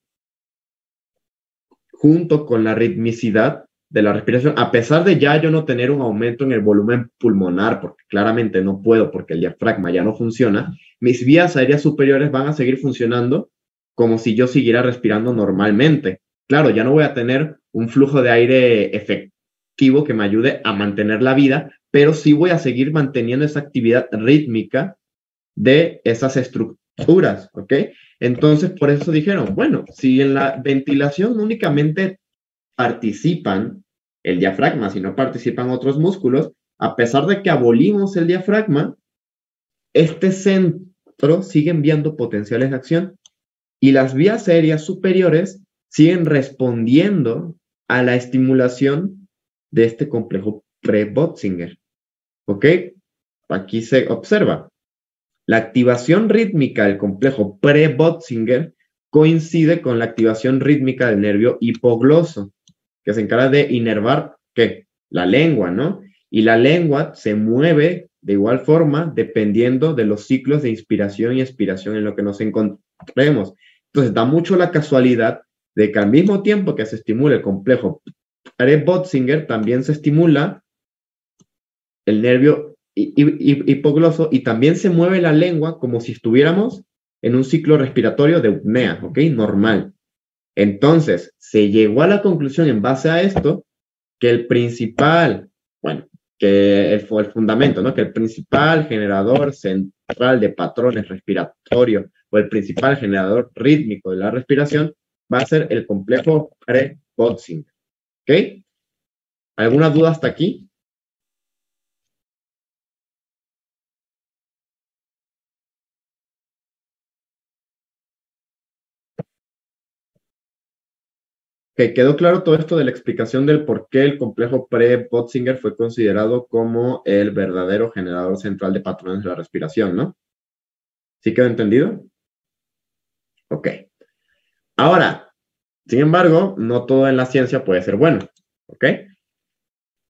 junto con la ritmicidad de la respiración, a pesar de ya yo no tener un aumento en el volumen pulmonar, porque claramente no puedo, porque el diafragma ya no funciona, mis vías aéreas superiores van a seguir funcionando como si yo siguiera respirando normalmente. Claro, ya no voy a tener un flujo de aire efectivo que me ayude a mantener la vida, pero sí voy a seguir manteniendo esa actividad rítmica de esas estructuras, ¿ok? Entonces, por eso dijeron, bueno, si en la ventilación únicamente participan el diafragma, si no participan otros músculos, a pesar de que abolimos el diafragma, este centro sigue enviando potenciales de acción y las vías aéreas superiores siguen respondiendo a la estimulación de este complejo Pre-Botzinger. ¿Ok? Aquí se observa. La activación rítmica del complejo Pre-Botzinger coincide con la activación rítmica del nervio hipogloso, que se encarga de inervar, ¿qué? La lengua, ¿no? Y la lengua se mueve de igual forma dependiendo de los ciclos de inspiración y expiración en lo que nos encontremos. Entonces, da mucho la casualidad de que al mismo tiempo que se estimula el complejo Pre-Botzinger, también se estimula el nervio hipogloso y también se mueve la lengua como si estuviéramos en un ciclo respiratorio de apnea, ¿ok? Normal. Entonces, se llegó a la conclusión en base a esto que el principal, bueno, que el fundamento, ¿no? Que el principal generador central de patrones respiratorios o el principal generador rítmico de la respiración va a ser el complejo Pre-Botzinger, ¿ok? ¿Alguna duda hasta aquí? Que quedó claro todo esto de la explicación del por qué el complejo Pre-Botzinger fue considerado como el verdadero generador central de patrones de la respiración, ¿no? ¿Sí quedó entendido? Ok. Ahora, sin embargo, no todo en la ciencia puede ser bueno, ¿ok?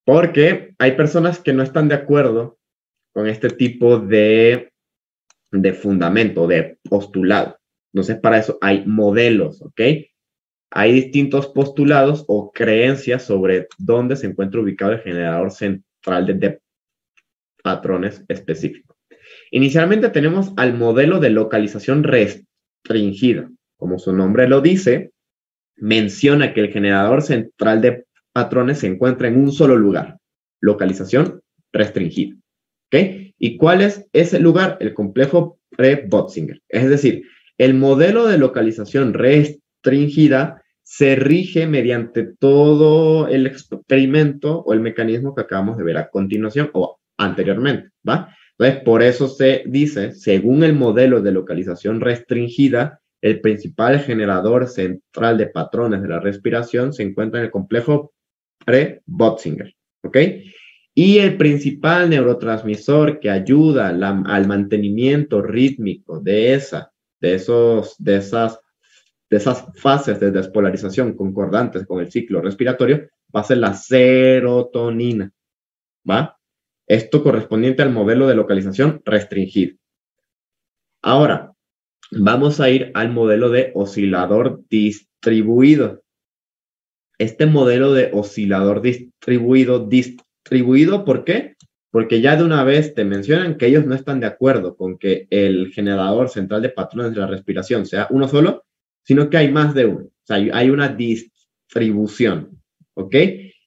Porque hay personas que no están de acuerdo con este tipo de fundamento, de postulado. Entonces, para eso hay modelos, ¿ok? Hay distintos postulados o creencias sobre dónde se encuentra ubicado el generador central de patrones específicos. Inicialmente tenemos al modelo de localización restringida. Como su nombre lo dice, menciona que el generador central de patrones se encuentra en un solo lugar. Localización restringida. ¿Ok? ¿Y cuál es ese lugar? El complejo Pre-Botzinger. Es decir, El modelo de localización restringida se rige mediante todo el experimento o el mecanismo que acabamos de ver a continuación o anteriormente, ¿va? Entonces, por eso se dice, según el modelo de localización restringida, el principal generador central de patrones de la respiración se encuentra en el complejo pre-Bötzinger, ¿ok? Y el principal neurotransmisor que ayuda al mantenimiento rítmico de esas fases de despolarización concordantes con el ciclo respiratorio va a ser la serotonina, ¿va? Esto correspondiente al modelo de localización restringido. Ahora, vamos a ir al modelo de oscilador distribuido. Este modelo de oscilador distribuido, ¿por qué? Porque ya de una vez te mencionan que ellos no están de acuerdo con que el generador central de patrones de la respiración sea uno solo, sino que hay más de uno. O sea, hay una distribución, ¿ok?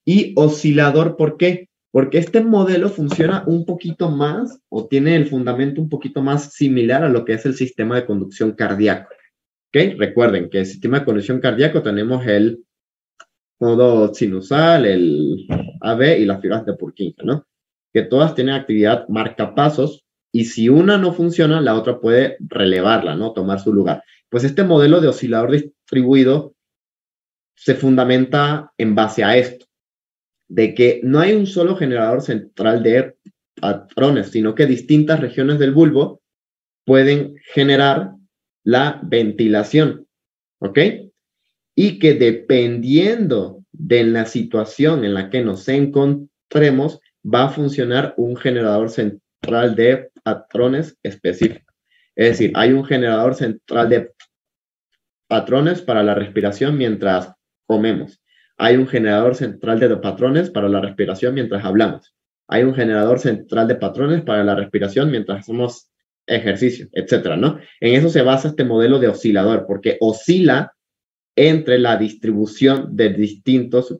Y oscilador, ¿por qué? Porque este modelo funciona un poquito más o tiene el fundamento un poquito más similar a lo que es el sistema de conducción cardíaco, ¿ok? Recuerden que el sistema de conducción cardíaco tenemos el modo sinusal, el AB y las fibras de Purkinje, ¿no? Que todas tienen actividad marcapasos y si una no funciona, la otra puede relevarla, ¿no? Tomar su lugar. Pues este modelo de oscilador distribuido se fundamenta en base a esto, de que no hay un solo generador central de patrones, sino que distintas regiones del bulbo pueden generar la ventilación, ¿ok? Y que dependiendo de la situación en la que nos encontremos, va a funcionar un generador central de patrones específico. Es decir, hay un generador central de patrones para la respiración mientras comemos. Hay un generador central de patrones para la respiración mientras hablamos. Hay un generador central de patrones para la respiración mientras hacemos ejercicio, etcétera, ¿no? En eso se basa este modelo de oscilador, porque oscila entre la distribución de distintos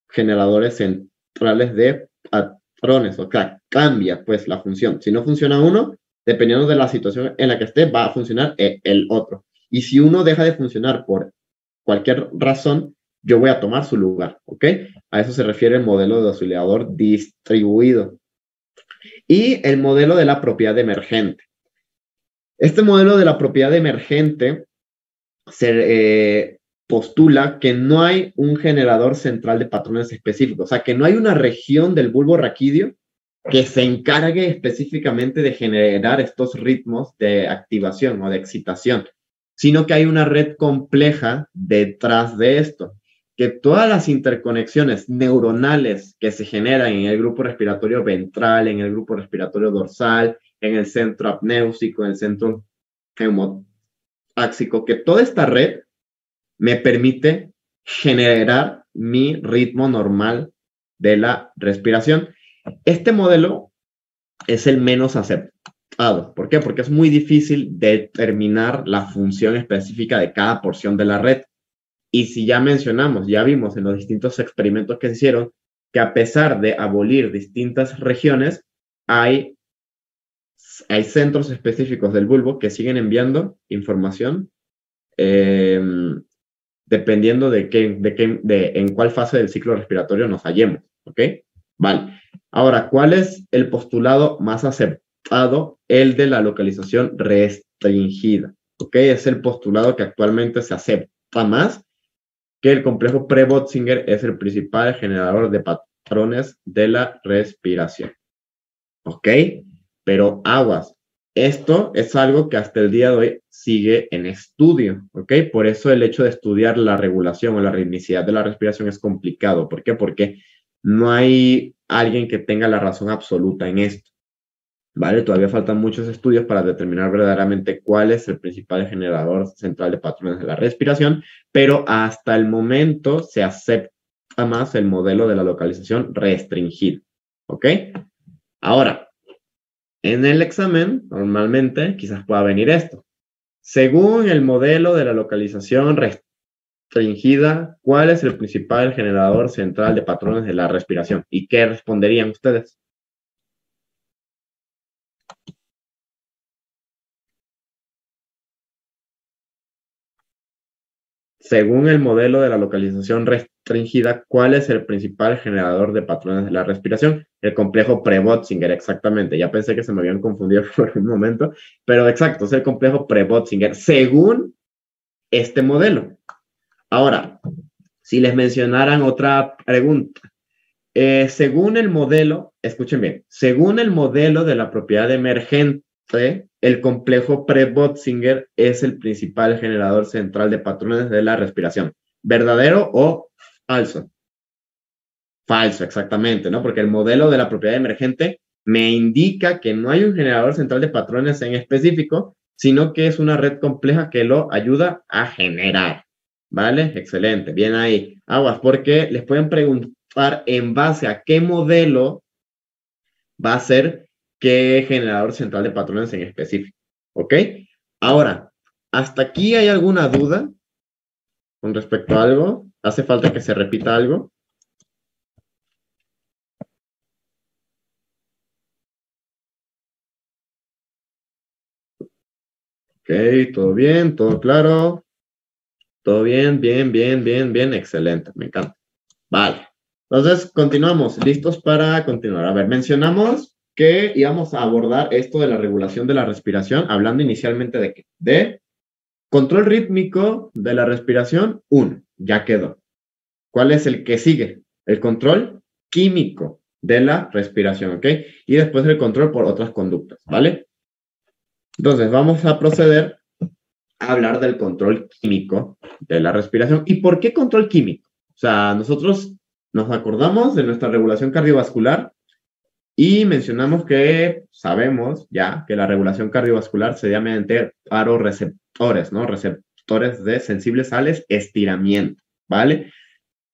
generadores centrales de patrones. O sea, cambia pues la función. Si no funciona uno, dependiendo de la situación en la que esté, va a funcionar el otro. Y si uno deja de funcionar por cualquier razón, yo voy a tomar su lugar, ¿ok? A eso se refiere el modelo de oscilador distribuido. Y el modelo de la propiedad emergente. Este modelo de la propiedad emergente se postula que no hay un generador central de patrones específicos, o sea, que no hay una región del bulbo raquídeo que se encargue específicamente de generar estos ritmos de activación o de excitación, sino que hay una red compleja detrás de esto, que todas las interconexiones neuronales que se generan en el grupo respiratorio ventral, en el grupo respiratorio dorsal, en el centro apnéusico, en el centro hemotáxico, que toda esta red me permite generar mi ritmo normal de la respiración. Este modelo es el menos aceptado. ¿Por qué? Porque es muy difícil determinar la función específica de cada porción de la red. Y si ya mencionamos, ya vimos en los distintos experimentos que se hicieron, que a pesar de abolir distintas regiones, hay centros específicos del bulbo que siguen enviando información dependiendo en cuál fase del ciclo respiratorio nos hallemos, ¿ok? Vale. Ahora, ¿cuál es el postulado más aceptado? El de la localización restringida, ¿ok? Es el postulado que actualmente se acepta más, que el complejo pre-Bötzinger es el principal generador de patrones de la respiración, ¿ok? Pero aguas, esto es algo que hasta el día de hoy sigue en estudio, ¿ok? Por eso el hecho de estudiar la regulación o la ritmicidad de la respiración es complicado. ¿Por qué? Porque no hay alguien que tenga la razón absoluta en esto, ¿vale? Todavía faltan muchos estudios para determinar verdaderamente cuál es el principal generador central de patrones de la respiración, pero hasta el momento se acepta más el modelo de la localización restringida, ¿ok? Ahora, en el examen, normalmente, quizás pueda venir esto. Según el modelo de la localización restringida, ¿cuál es el principal generador central de patrones de la respiración? ¿Y qué responderían ustedes? según el modelo de la localización restringida, ¿cuál es el principal generador de patrones de la respiración? El complejo Pre-Botzinger, exactamente. Ya pensé que se me habían confundido por un momento, pero exacto, es el complejo Pre-Botzinger, según este modelo. Ahora, si les mencionaran otra pregunta, según el modelo, escuchen bien, según el modelo de la propiedad emergente, el complejo Pre-Botzinger es el principal generador central de patrones de la respiración. ¿Verdadero o falso? Falso, exactamente, ¿no? Porque el modelo de la propiedad emergente me indica que no hay un generador central de patrones en específico, sino que es una red compleja que lo ayuda a generar. ¿Vale? Excelente, bien ahí. Aguas, porque les pueden preguntar en base a qué modelo va a ser qué generador central de patrones en específico. ¿Ok? Ahora, ¿hasta aquí hay alguna duda con respecto a algo? ¿Hace falta que se repita algo? Ok, todo bien, todo claro. Todo bien, bien, bien, bien, bien, excelente, me encanta. Vale, entonces continuamos, listos para continuar. A ver, mencionamos que íbamos a abordar esto de la regulación de la respiración, hablando inicialmente de qué? De control rítmico de la respiración, 1, ya quedó. ¿Cuál es el que sigue? El control químico de la respiración, ¿ok? Y después el control por otras conductas, ¿vale? Entonces, vamos a proceder a hablar del control químico de la respiración. ¿Y por qué control químico? O sea, nosotros nos acordamos de nuestra regulación cardiovascular y mencionamos que sabemos ya que la regulación cardiovascular se da mediante paroreceptores, ¿no? Receptores de sensibles al estiramiento, ¿vale?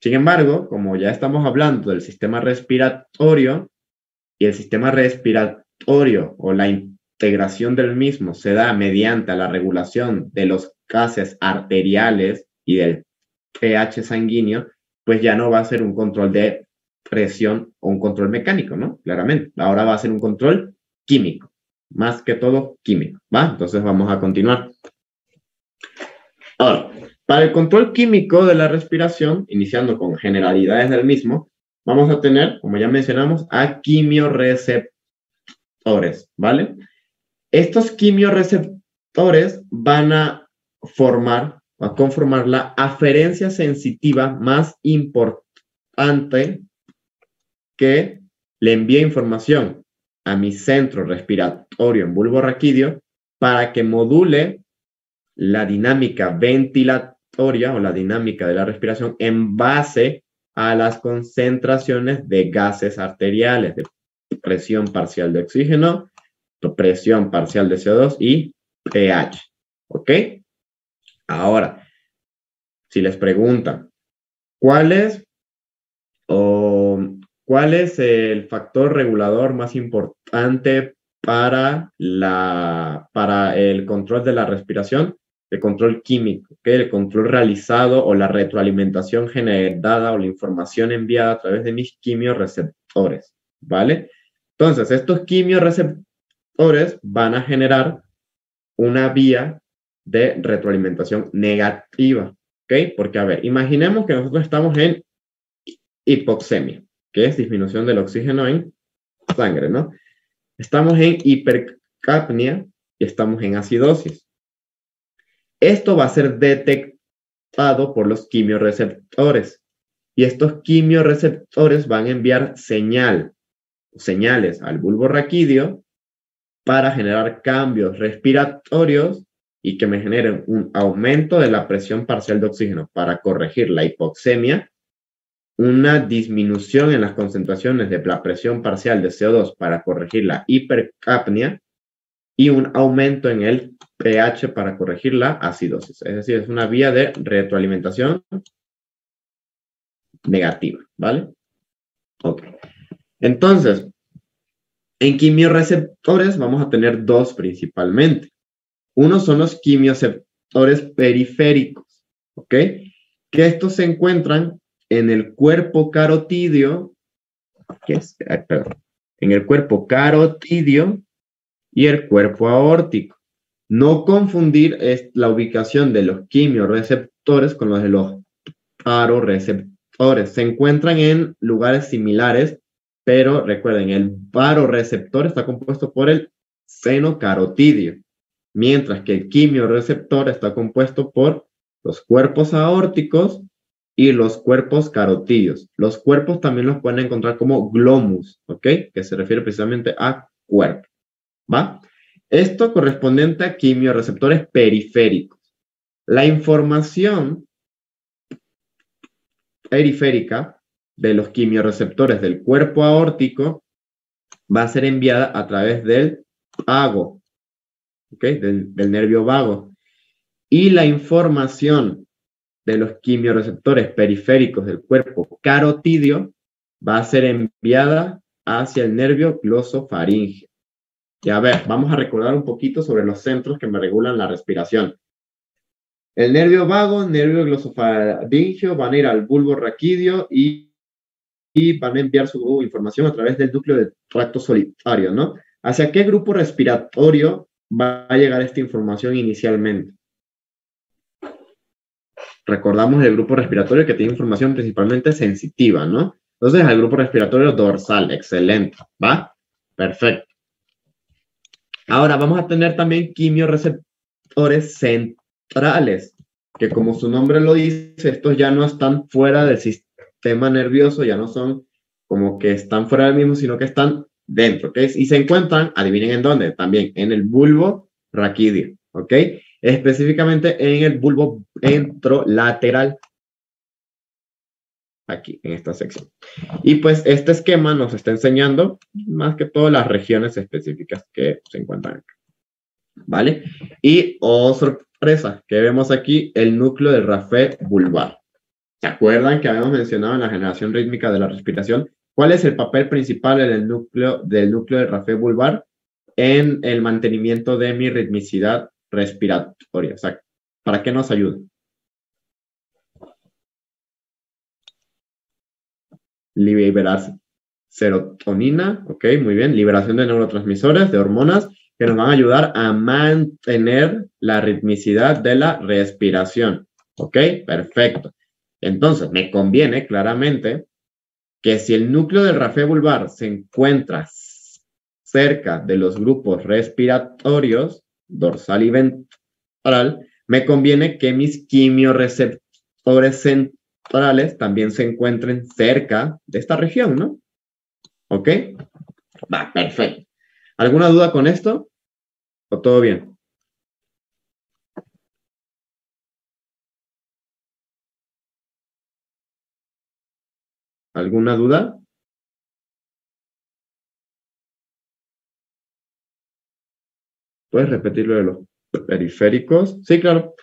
Sin embargo, como ya estamos hablando del sistema respiratorio y el sistema respiratorio o la integración del mismo se da mediante la regulación de los gases arteriales y del pH sanguíneo, pues ya no va a ser un control de presión o un control mecánico, ¿no? Claramente. Ahora va a ser un control químico, más que todo químico, ¿va? Entonces vamos a continuar. Ahora, para el control químico de la respiración, iniciando con generalidades del mismo, vamos a tener, como ya mencionamos, a quimioreceptores, ¿vale? Estos quimioreceptores van a conformar la aferencia sensitiva más importante que le envía información a mi centro respiratorio en bulbo raquídeo para que module la dinámica ventilatoria o la dinámica de la respiración en base a las concentraciones de gases arteriales, de presión parcial de oxígeno, presión parcial de CO2 y pH. ¿Ok? Ahora, si les preguntan, ¿cuál es el factor regulador más importante para el control de la respiración? El control químico, ¿okay? El control realizado o la retroalimentación generada o la información enviada a través de mis quimioreceptores, ¿vale? Entonces, estos quimioreceptores van a generar una vía de retroalimentación negativa, ¿ok? Porque, a ver, imaginemos que nosotros estamos en hipoxemia, que es disminución del oxígeno en sangre, ¿no? Estamos en hipercapnia y estamos en acidosis. Esto va a ser detectado por los quimioreceptores y estos quimioreceptores van a enviar señales al bulbo raquídeo para generar cambios respiratorios y que me generen un aumento de la presión parcial de oxígeno para corregir la hipoxemia, una disminución en las concentraciones de la presión parcial de CO2 para corregir la hipercapnia y un aumento en el pH para corregir la acidosis. Es decir, es una vía de retroalimentación negativa, ¿vale? Ok. Entonces, en quimioreceptores vamos a tener dos principalmente. Uno son los quimioreceptores periféricos, ¿ok? Que estos se encuentran en el cuerpo carotidio, en el cuerpo carotidio y el cuerpo aórtico. No confundir la ubicación de los quimioreceptores receptores con los de los baroreceptores. Se encuentran en lugares similares, pero recuerden, el baroreceptor está compuesto por el seno carotidio, mientras que el quimioreceptor está compuesto por los cuerpos aórticos y los cuerpos carotídeos. Los cuerpos también los pueden encontrar como glomus, ¿ok? Que se refiere precisamente a cuerpo, ¿va? Esto correspondiente a quimioreceptores periféricos. La información periférica de los quimioreceptores del cuerpo aórtico va a ser enviada a través del vago, ¿ok? Del nervio vago. Y la información de los quimioreceptores periféricos del cuerpo carotídeo va a ser enviada hacia el nervio glosofaríngeo. Y a ver, vamos a recordar un poquito sobre los centros que me regulan la respiración. El nervio vago, nervio glosofaríngeo van a ir al bulbo raquídeo y van a enviar su información a través del núcleo del tracto solitario, ¿no? ¿Hacia qué grupo respiratorio va a llegar esta información inicialmente? Recordamos el grupo respiratorio que tiene información principalmente sensitiva, ¿no? Entonces, al grupo respiratorio dorsal, excelente, ¿va? Perfecto. Ahora, vamos a tener también quimioreceptores centrales, que como su nombre lo dice, estos ya no están fuera del sistema nervioso, ya no son como que están fuera del mismo, sino que están dentro, ¿ok? Y se encuentran, adivinen en dónde, también en el bulbo raquídeo, ¿ok? Específicamente en el bulbo ventrolateral, aquí en esta sección. Y pues este esquema nos está enseñando más que todo las regiones específicas que se encuentran acá, ¿vale? Y, oh sorpresa, que vemos aquí el núcleo del rapé vulvar. ¿Se acuerdan que habíamos mencionado en la generación rítmica de la respiración? ¿Cuál es el papel principal en el núcleo del rapé vulvar en el mantenimiento de mi ritmicidad respiratoria? O sea, ¿para qué nos ayuda? Liberar serotonina, ok, muy bien, liberación de neurotransmisores, de hormonas, que nos van a ayudar a mantener la ritmicidad de la respiración, ok, perfecto. Entonces, me conviene claramente que si el núcleo del rapé vulvar se encuentra cerca de los grupos respiratorios, dorsal y ventral, me conviene que mis quimioreceptores centrales también se encuentren cerca de esta región, ¿no? ¿Ok? Va, perfecto. ¿Alguna duda con esto? ¿O todo bien? ¿Alguna duda? ¿Puedes repetirlo de los periféricos? Sí, claro.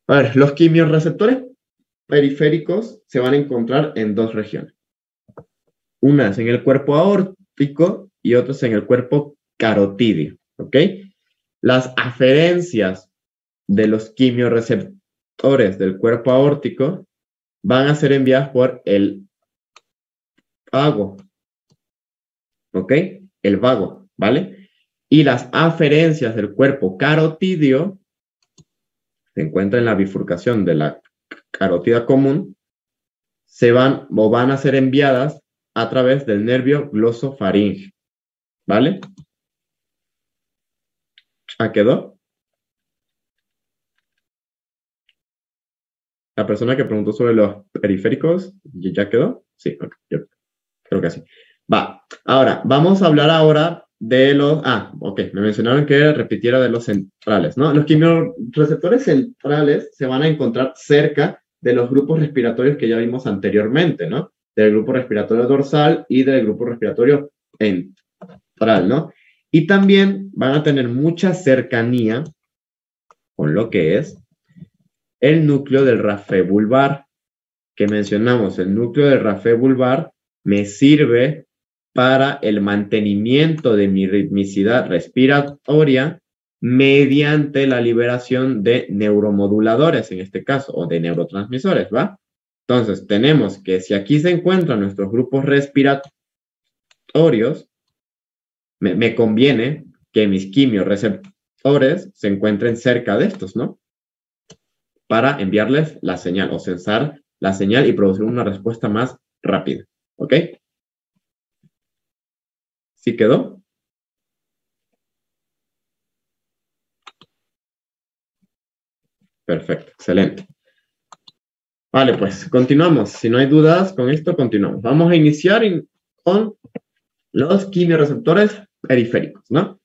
A ver, los quimioreceptores periféricos se van a encontrar en dos regiones. Unas en el cuerpo aórtico y otras en el cuerpo carotídeo, ¿ok? Las aferencias de los quimioreceptores del cuerpo aórtico van a ser enviadas por el vago, ¿ok? El vago, ¿vale? Y las aferencias del cuerpo carotídeo se encuentran en la bifurcación de la carótida común, van a ser enviadas a través del nervio glosofaríngeo, ¿vale? ¿Ya quedó? La persona que preguntó sobre los periféricos, ¿ya quedó? Sí, okay, yo creo que sí. Va, ahora, vamos a hablar ahora de los... ok, me mencionaron que repitiera de los centrales, ¿no? Los quimioreceptores centrales se van a encontrar cerca de los grupos respiratorios que ya vimos anteriormente, ¿no? Del grupo respiratorio dorsal y del grupo respiratorio ventral, ¿no? Y también van a tener mucha cercanía con lo que es el núcleo del rapé vulvar, que mencionamos. El núcleo del rapé vulvar me sirve para el mantenimiento de mi ritmicidad respiratoria mediante la liberación de neuromoduladores, en este caso, o de neurotransmisores, ¿va? Entonces, tenemos que si aquí se encuentran nuestros grupos respiratorios, me conviene que mis quimioreceptores se encuentren cerca de estos, ¿no? para enviarles la señal o sensar la señal y producir una respuesta más rápida. ¿Ok? ¿Sí quedó? Perfecto, excelente. Vale, pues continuamos. Si no hay dudas con esto, continuamos. Vamos a iniciar con los quimiorreceptores periféricos, ¿no?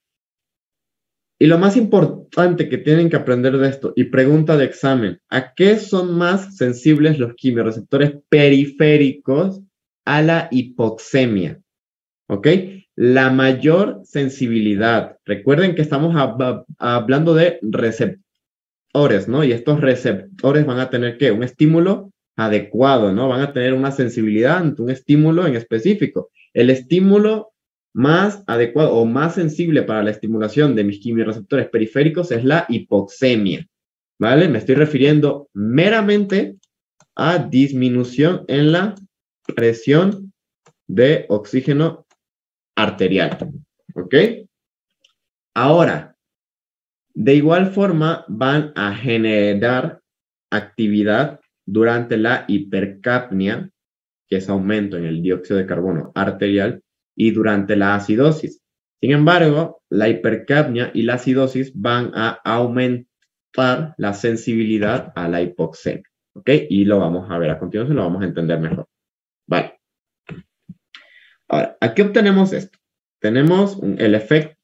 Y lo más importante que tienen que aprender de esto, y pregunta de examen, ¿a qué son más sensibles los quimiorreceptores periféricos a la hipoxemia? ¿Ok? La mayor sensibilidad. Recuerden que estamos hablando de receptores, ¿no? Y estos receptores van a tener, ¿qué? Un estímulo adecuado, ¿no? Van a tener una sensibilidad ante un estímulo en específico. El estímulo más adecuado o más sensible para la estimulación de mis quimiorreceptores periféricos es la hipoxemia, ¿vale? Me estoy refiriendo meramente a disminución en la presión de oxígeno arterial, ¿ok? Ahora, de igual forma van a generar actividad durante la hipercapnia, que es aumento en el dióxido de carbono arterial, y durante la acidosis. Sin embargo, la hipercapnia y la acidosis van a aumentar la sensibilidad a la hipoxemia. ¿Ok? Y lo vamos a ver a continuación, lo vamos a entender mejor. Vale. Ahora, aquí obtenemos esto. Tenemos el efecto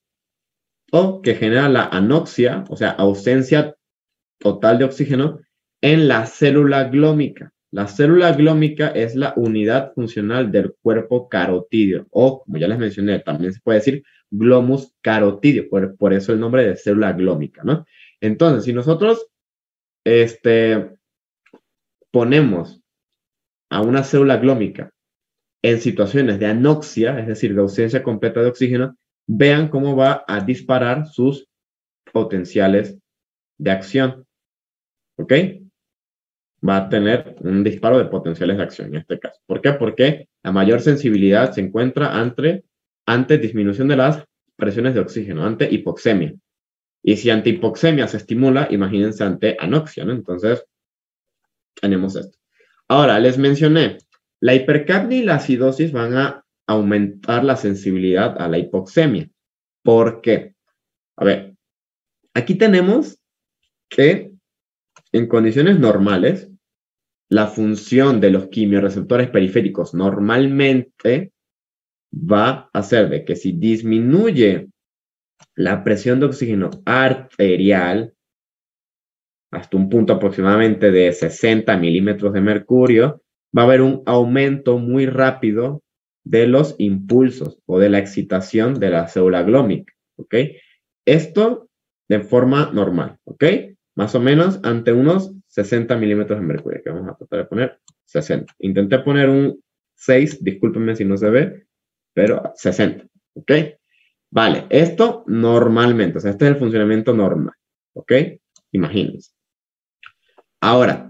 que genera la anoxia, o sea, ausencia total de oxígeno en la célula glómica. La célula glómica es la unidad funcional del cuerpo carotídeo, o como ya les mencioné, también se puede decir glomus carotídeo, por eso el nombre de célula glómica, ¿no? Entonces, si nosotros ponemos a una célula glómica en situaciones de anoxia, es decir, de ausencia completa de oxígeno, vean cómo va a disparar sus potenciales de acción. ¿Ok? Va a tener un disparo de potenciales de acción en este caso. ¿Por qué? Porque la mayor sensibilidad se encuentra ante disminución de las presiones de oxígeno, ante hipoxemia. Y si ante hipoxemia se estimula, imagínense ante anoxia, ¿no? Entonces, tenemos esto. Ahora, les mencioné, la hipercapnia y la acidosis van a aumentar la sensibilidad a la hipoxemia. ¿Por qué? A ver, aquí tenemos que en condiciones normales, la función de los quimiorreceptores periféricos normalmente va a ser de que si disminuye la presión de oxígeno arterial hasta un punto aproximadamente de 60 milímetros de mercurio, va a haber un aumento muy rápido de los impulsos o de la excitación de la célula glómica, ¿ok? Esto de forma normal, ¿ok? Más o menos ante unos 60 milímetros de mercurio, que vamos a tratar de poner 60. Intenté poner un 6, discúlpenme si no se ve, pero 60, ¿ok? Vale, esto normalmente, o sea, este es el funcionamiento normal, ¿ok? Imagínense. Ahora,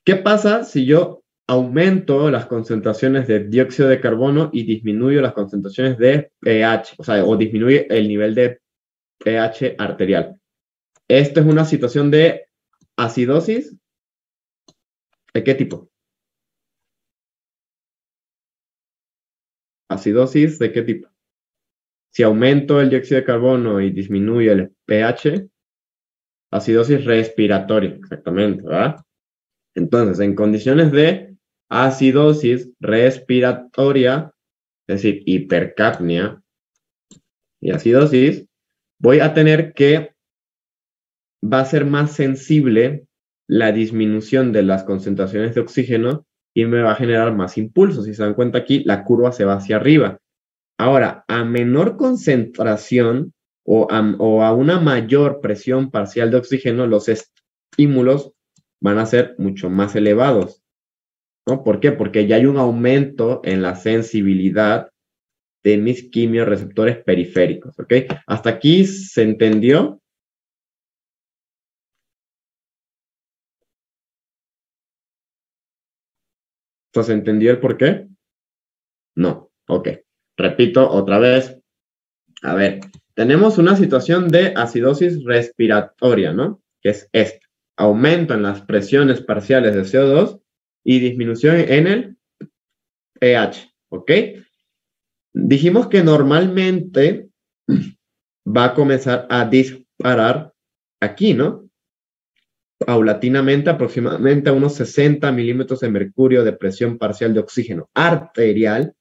¿qué pasa si yo aumento las concentraciones de dióxido de carbono y disminuyo las concentraciones de pH, o sea, o disminuye el nivel de pH arterial? Esto es una situación de acidosis. ¿De qué tipo? Acidosis, ¿de qué tipo? Si aumento el dióxido de carbono y disminuyo el pH, acidosis respiratoria, exactamente, ¿verdad? Entonces, en condiciones de acidosis respiratoria, es decir, hipercapnia y acidosis, voy a tener que va a ser más sensible la disminución de las concentraciones de oxígeno y me va a generar más impulsos. Si se dan cuenta aquí, la curva se va hacia arriba. Ahora, a menor concentración o a una mayor presión parcial de oxígeno, los estímulos van a ser mucho más elevados, ¿no? ¿Por qué? Porque ya hay un aumento en la sensibilidad de mis quimiorreceptores periféricos, ¿ok? ¿Hasta aquí se entendió? ¿Se entendió el por qué? No, ok. Repito otra vez. A ver, tenemos una situación de acidosis respiratoria, ¿no? Que es esta. aumento en las presiones parciales de CO2 y disminución en el pH, ¿ok? Dijimos que normalmente va a comenzar a disparar aquí, ¿no? Paulatinamente, aproximadamente a unos 60 milímetros de mercurio de presión parcial de oxígeno arterial.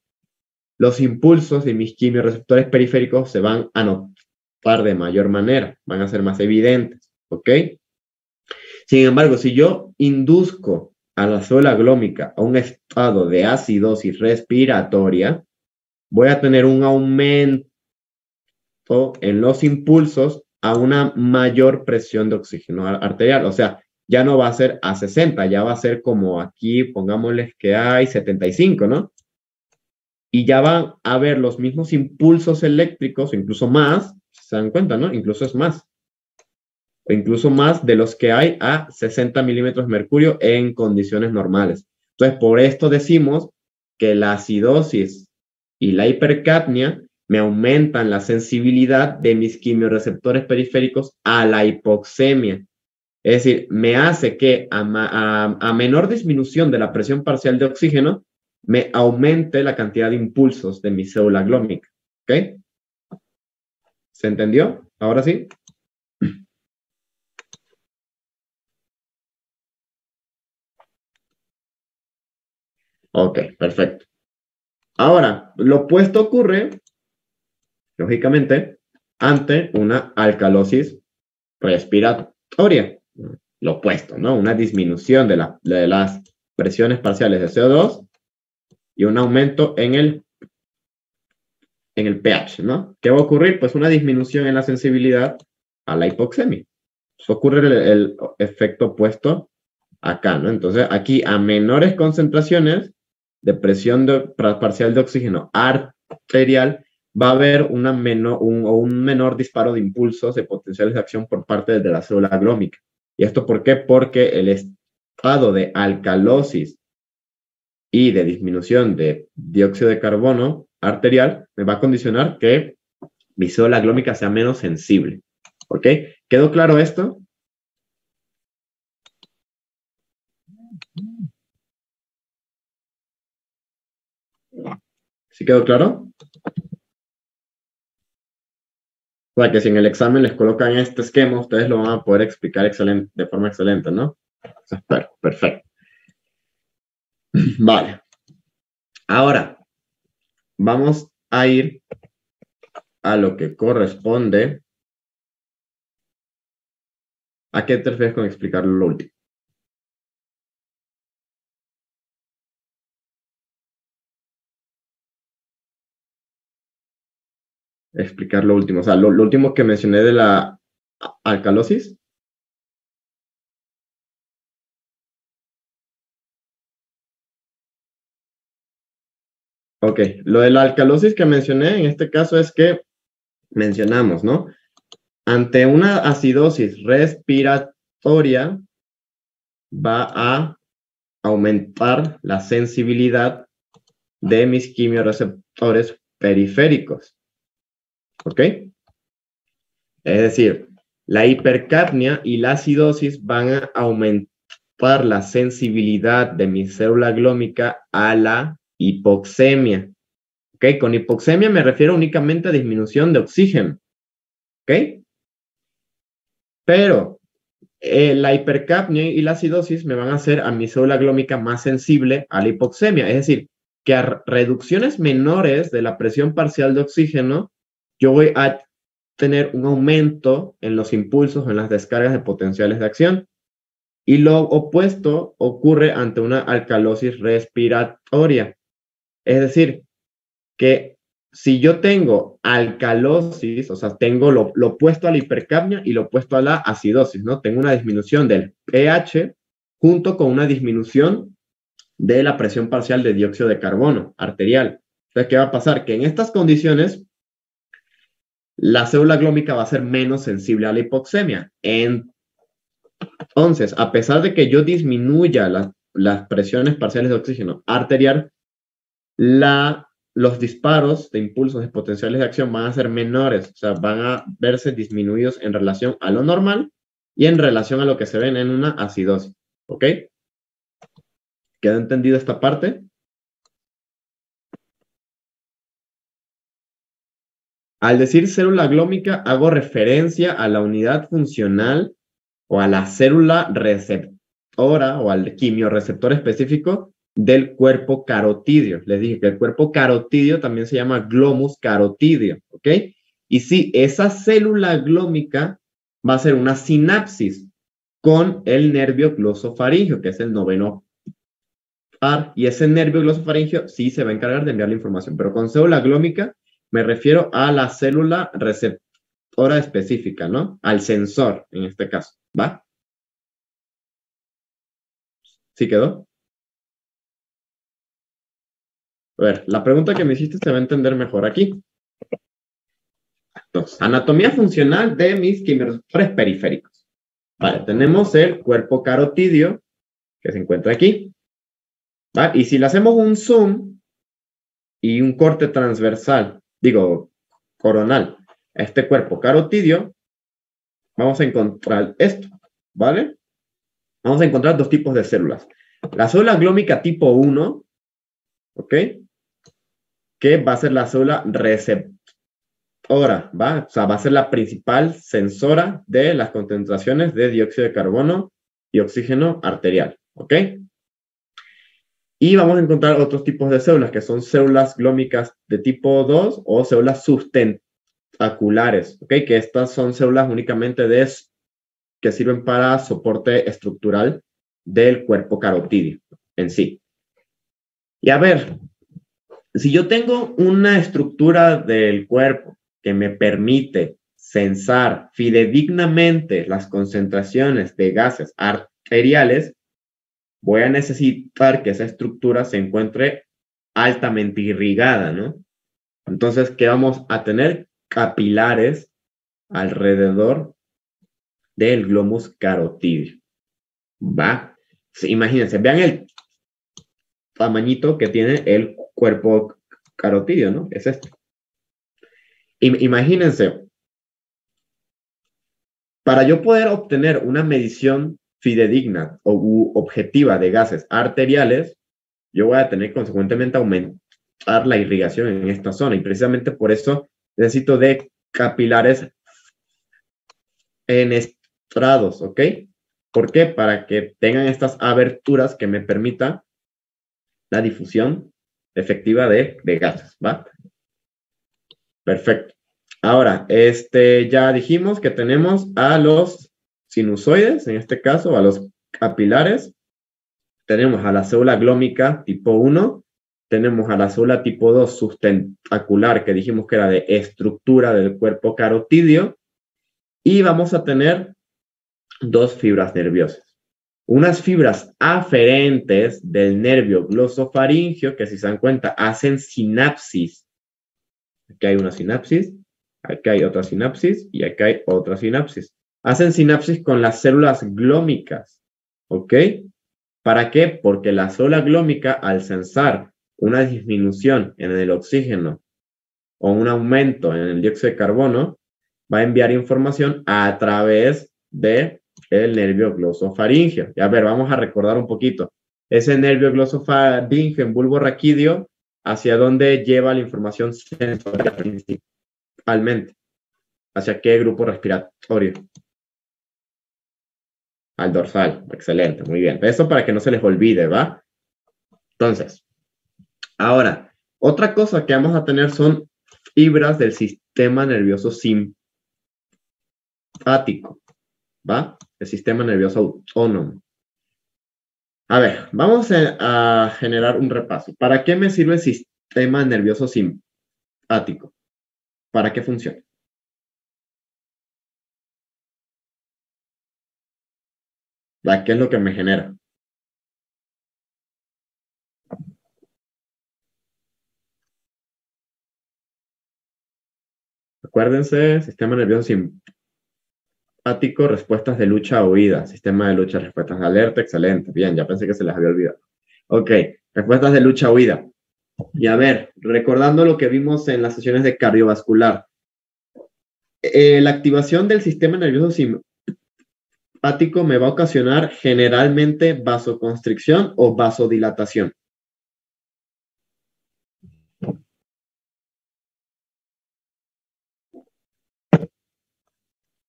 Los impulsos de mis quimiorreceptores periféricos se van a notar de mayor manera, van a ser más evidentes, ¿ok? Sin embargo, si yo induzco a la célula glómica a un estado de acidosis respiratoria, voy a tener un aumento en los impulsos a una mayor presión de oxígeno arterial. O sea, ya no va a ser a 60, ya va a ser como aquí, pongámosles que hay 75, ¿no? Y ya van a haber los mismos impulsos eléctricos, incluso más, se dan cuenta, ¿no? Incluso es más. O incluso más de los que hay a 60 milímetros de mercurio en condiciones normales. Entonces, por esto decimos que la acidosis y la hipercapnia me aumentan la sensibilidad de mis quimiorreceptores periféricos a la hipoxemia. Es decir, me hace que a menor disminución de la presión parcial de oxígeno, me aumente la cantidad de impulsos de mi célula glómica. ¿Ok? ¿Se entendió? Ahora sí. Ok, perfecto. Ahora, lo opuesto ocurre, lógicamente, ante una alcalosis respiratoria. Lo opuesto, ¿no? Una disminución de las presiones parciales de CO2 y un aumento en el pH, ¿no? ¿Qué va a ocurrir? Pues una disminución en la sensibilidad a la hipoxemia. Eso ocurre el efecto opuesto acá, ¿no? Entonces, aquí a menores concentraciones de presión parcial de oxígeno arterial, va a haber un menor disparo de impulsos de potenciales de acción por parte de la célula glómica. ¿Y esto por qué? Porque el estado de alcalosis y de disminución de dióxido de carbono arterial me va a condicionar que mi célula glómica sea menos sensible. ¿Ok? ¿Quedó claro esto? ¿Sí quedó claro? O sea, que si en el examen les colocan este esquema, ustedes lo van a poder explicar de forma excelente, ¿no? Perfecto. Vale. Ahora, vamos a ir a lo que corresponde. ¿A qué te refieres con explicar lo último? Explicar lo último. O sea, lo último que mencioné de la alcalosis. Ok, lo de la alcalosis que mencioné en este caso es que mencionamos, ¿no? Ante una acidosis respiratoria va a aumentar la sensibilidad de mis quimiorreceptores periféricos. ¿Ok? Es decir, la hipercapnia y la acidosis van a aumentar la sensibilidad de mi célula glómica a la hipoxemia. ¿Ok? Con hipoxemia me refiero únicamente a disminución de oxígeno. ¿Ok? Pero la hipercapnia y la acidosis me van a hacer a mi célula glómica más sensible a la hipoxemia. Es decir, que a reducciones menores de la presión parcial de oxígeno, yo voy a tener un aumento en los impulsos, en las descargas de potenciales de acción. Y lo opuesto ocurre ante una alcalosis respiratoria. Es decir, que si yo tengo alcalosis, o sea, tengo lo opuesto a la hipercapnia y lo opuesto a la acidosis, ¿no? Tengo una disminución del pH junto con una disminución de la presión parcial de dióxido de carbono arterial. Entonces, ¿qué va a pasar? Que en estas condiciones, la célula glómica va a ser menos sensible a la hipoxemia. Entonces, a pesar de que yo disminuya las presiones parciales de oxígeno arterial, los disparos de impulsos de potenciales de acción van a ser menores, o sea, van a verse disminuidos en relación a lo normal, y en relación a lo que se ven en una acidosis. ¿Ok? ¿Queda entendido esta parte? Al decir célula glómica, hago referencia a la unidad funcional o a la célula receptora o al quimiorreceptor específico del cuerpo carotidio. Les dije que el cuerpo carotidio también se llama glomus carotidio, ¿ok? Y sí, esa célula glómica va a ser una sinapsis con el nervio glosofaringeo, que es el noveno par, y ese nervio glosofaringeo sí se va a encargar de enviar la información, pero con célula glómica me refiero a la célula receptora específica, ¿no? Al sensor, en este caso, ¿va? ¿Sí quedó? A ver, la pregunta que me hiciste se va a entender mejor aquí. Entonces, anatomía funcional de mis quimiorreceptores periféricos. Vale, tenemos el cuerpo carotidio, que se encuentra aquí. ¿Va? Y si le hacemos un zoom y un corte transversal, digo, coronal, a este cuerpo carotidio, vamos a encontrar esto, ¿vale? Vamos a encontrar dos tipos de células. La célula glómica tipo 1, ¿ok? Que va a ser la célula receptora, ¿va? O sea, va a ser la principal sensora de las concentraciones de dióxido de carbono y oxígeno arterial, ¿ok? Y vamos a encontrar otros tipos de células, que son células glómicas de tipo 2 o células sustentaculares, ¿ok? Que estas son células únicamente que sirven para soporte estructural del cuerpo carotidio en sí. Y a ver, si yo tengo una estructura del cuerpo que me permite censar fidedignamente las concentraciones de gases arteriales, voy a necesitar que esa estructura se encuentre altamente irrigada, ¿no? Entonces, ¿qué vamos a tener? Capilares alrededor del glomus carotidio. ¿Va? Sí, imagínense, vean el tamañito que tiene el cuerpo carotidio, ¿no? Es este. Imagínense, para yo poder obtener una medición fidedigna o objetiva de gases arteriales, yo voy a tener consecuentemente aumentar la irrigación en esta zona y precisamente por eso necesito de capilares enestrados, ¿ok? ¿Por qué? Para que tengan estas aberturas que me permitan la difusión efectiva de gases, ¿va? Perfecto. Ahora, ya dijimos que tenemos a los sinusoides, en este caso, a los capilares. Tenemos a la célula glómica tipo 1, tenemos a la célula tipo 2 sustentacular, que dijimos que era de estructura del cuerpo carotidio, y vamos a tener dos fibras nerviosas. Unas fibras aferentes del nervio glosofaringeo, que si se dan cuenta, hacen sinapsis. Aquí hay una sinapsis, aquí hay otra sinapsis y aquí hay otra sinapsis. Hacen sinapsis con las células glómicas, ¿ok? ¿Para qué? Porque la célula glómica, al censar una disminución en el oxígeno o un aumento en el dióxido de carbono, va a enviar información a través del nervio glosofaringeo. Y a ver, vamos a recordar un poquito. Ese nervio glosofaringeo en bulbo raquídeo, ¿hacia dónde lleva la información sensorial principalmente? ¿Hacia qué grupo respiratorio? Al dorsal. Excelente, muy bien. Eso para que no se les olvide, ¿va? Entonces, ahora, otra cosa que vamos a tener son fibras del sistema nervioso simpático, ¿va? El sistema nervioso autónomo. A ver, vamos a generar un repaso. ¿Para qué me sirve el sistema nervioso simpático? ¿Para qué funciona? ¿Qué es lo que me genera? Acuérdense, sistema nervioso simpático, respuestas de lucha o huida. Sistema de lucha, respuestas de alerta, excelente. Bien, ya pensé que se les había olvidado. Ok, respuestas de lucha o huida. Y a ver, recordando lo que vimos en las sesiones de cardiovascular, la activación del sistema nervioso simpático me va a ocasionar generalmente vasoconstricción o vasodilatación.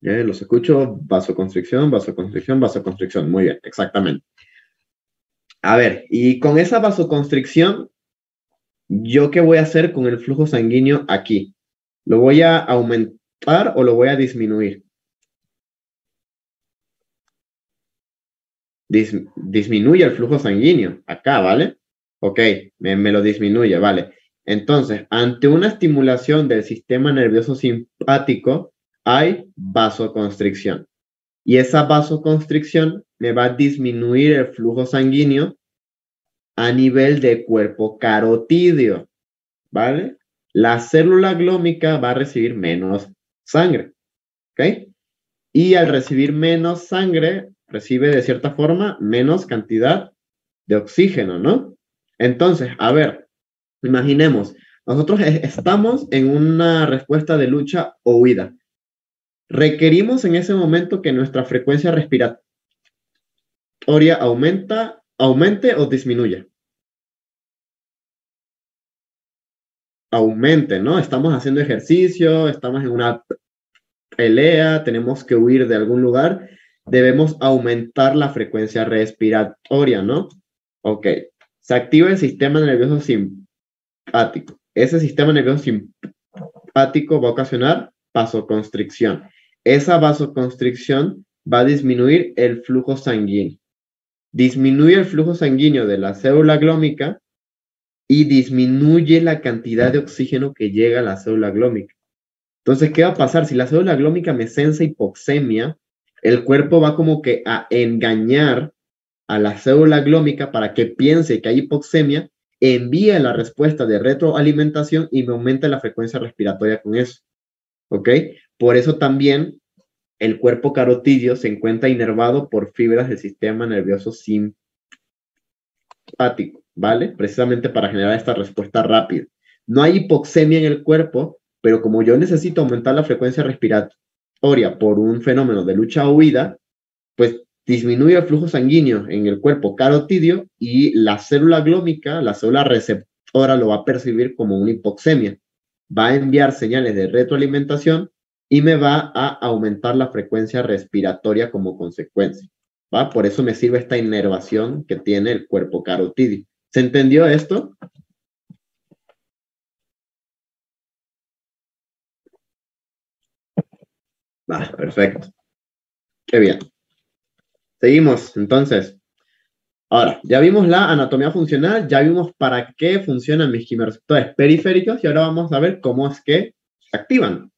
Los escucho, vasoconstricción, vasoconstricción, vasoconstricción. Muy bien, exactamente. A ver, y con esa vasoconstricción, ¿yo qué voy a hacer con el flujo sanguíneo aquí? ¿Lo voy a aumentar o lo voy a disminuir? Disminuye el flujo sanguíneo, acá, ¿vale? Ok, me lo disminuye, ¿vale? Entonces, ante una estimulación del sistema nervioso simpático, hay vasoconstricción. Y esa vasoconstricción me va a disminuir el flujo sanguíneo a nivel de cuerpo carotídeo, ¿vale? La célula glómica va a recibir menos sangre, ¿ok? Y al recibir menos sangre, recibe de cierta forma menos cantidad de oxígeno, ¿no? Entonces, a ver, imaginemos, nosotros estamos en una respuesta de lucha o huida. Requerimos en ese momento que nuestra frecuencia respiratoria aumente o disminuya. Aumente, ¿no? Estamos haciendo ejercicio, estamos en una pelea, tenemos que huir de algún lugar, debemos aumentar la frecuencia respiratoria, ¿no? Ok, se activa el sistema nervioso simpático. Ese sistema nervioso simpático va a ocasionar vasoconstricción. Esa vasoconstricción va a disminuir el flujo sanguíneo. Disminuye el flujo sanguíneo de la célula glómica y disminuye la cantidad de oxígeno que llega a la célula glómica. Entonces, ¿qué va a pasar? Si la célula glómica me sensa hipoxemia, el cuerpo va como que a engañar a la célula glómica para que piense que hay hipoxemia, envía la respuesta de retroalimentación y me aumenta la frecuencia respiratoria con eso. ¿Ok? Por eso también el cuerpo carotídeo se encuentra inervado por fibras del sistema nervioso simpático, ¿vale? Precisamente para generar esta respuesta rápida. No hay hipoxemia en el cuerpo, pero como yo necesito aumentar la frecuencia respiratoria por un fenómeno de lucha o huida, pues disminuye el flujo sanguíneo en el cuerpo carotídeo y la célula glómica, la célula receptora, lo va a percibir como una hipoxemia. Va a enviar señales de retroalimentación y me va a aumentar la frecuencia respiratoria como consecuencia. ¿Va? Por eso me sirve esta inervación que tiene el cuerpo carotídeo. ¿Se entendió esto? Va, perfecto. Qué bien. Seguimos, entonces. Ahora, ya vimos la anatomía funcional, ya vimos para qué funcionan mis quimioreceptores periféricos y ahora vamos a ver cómo es que se activan.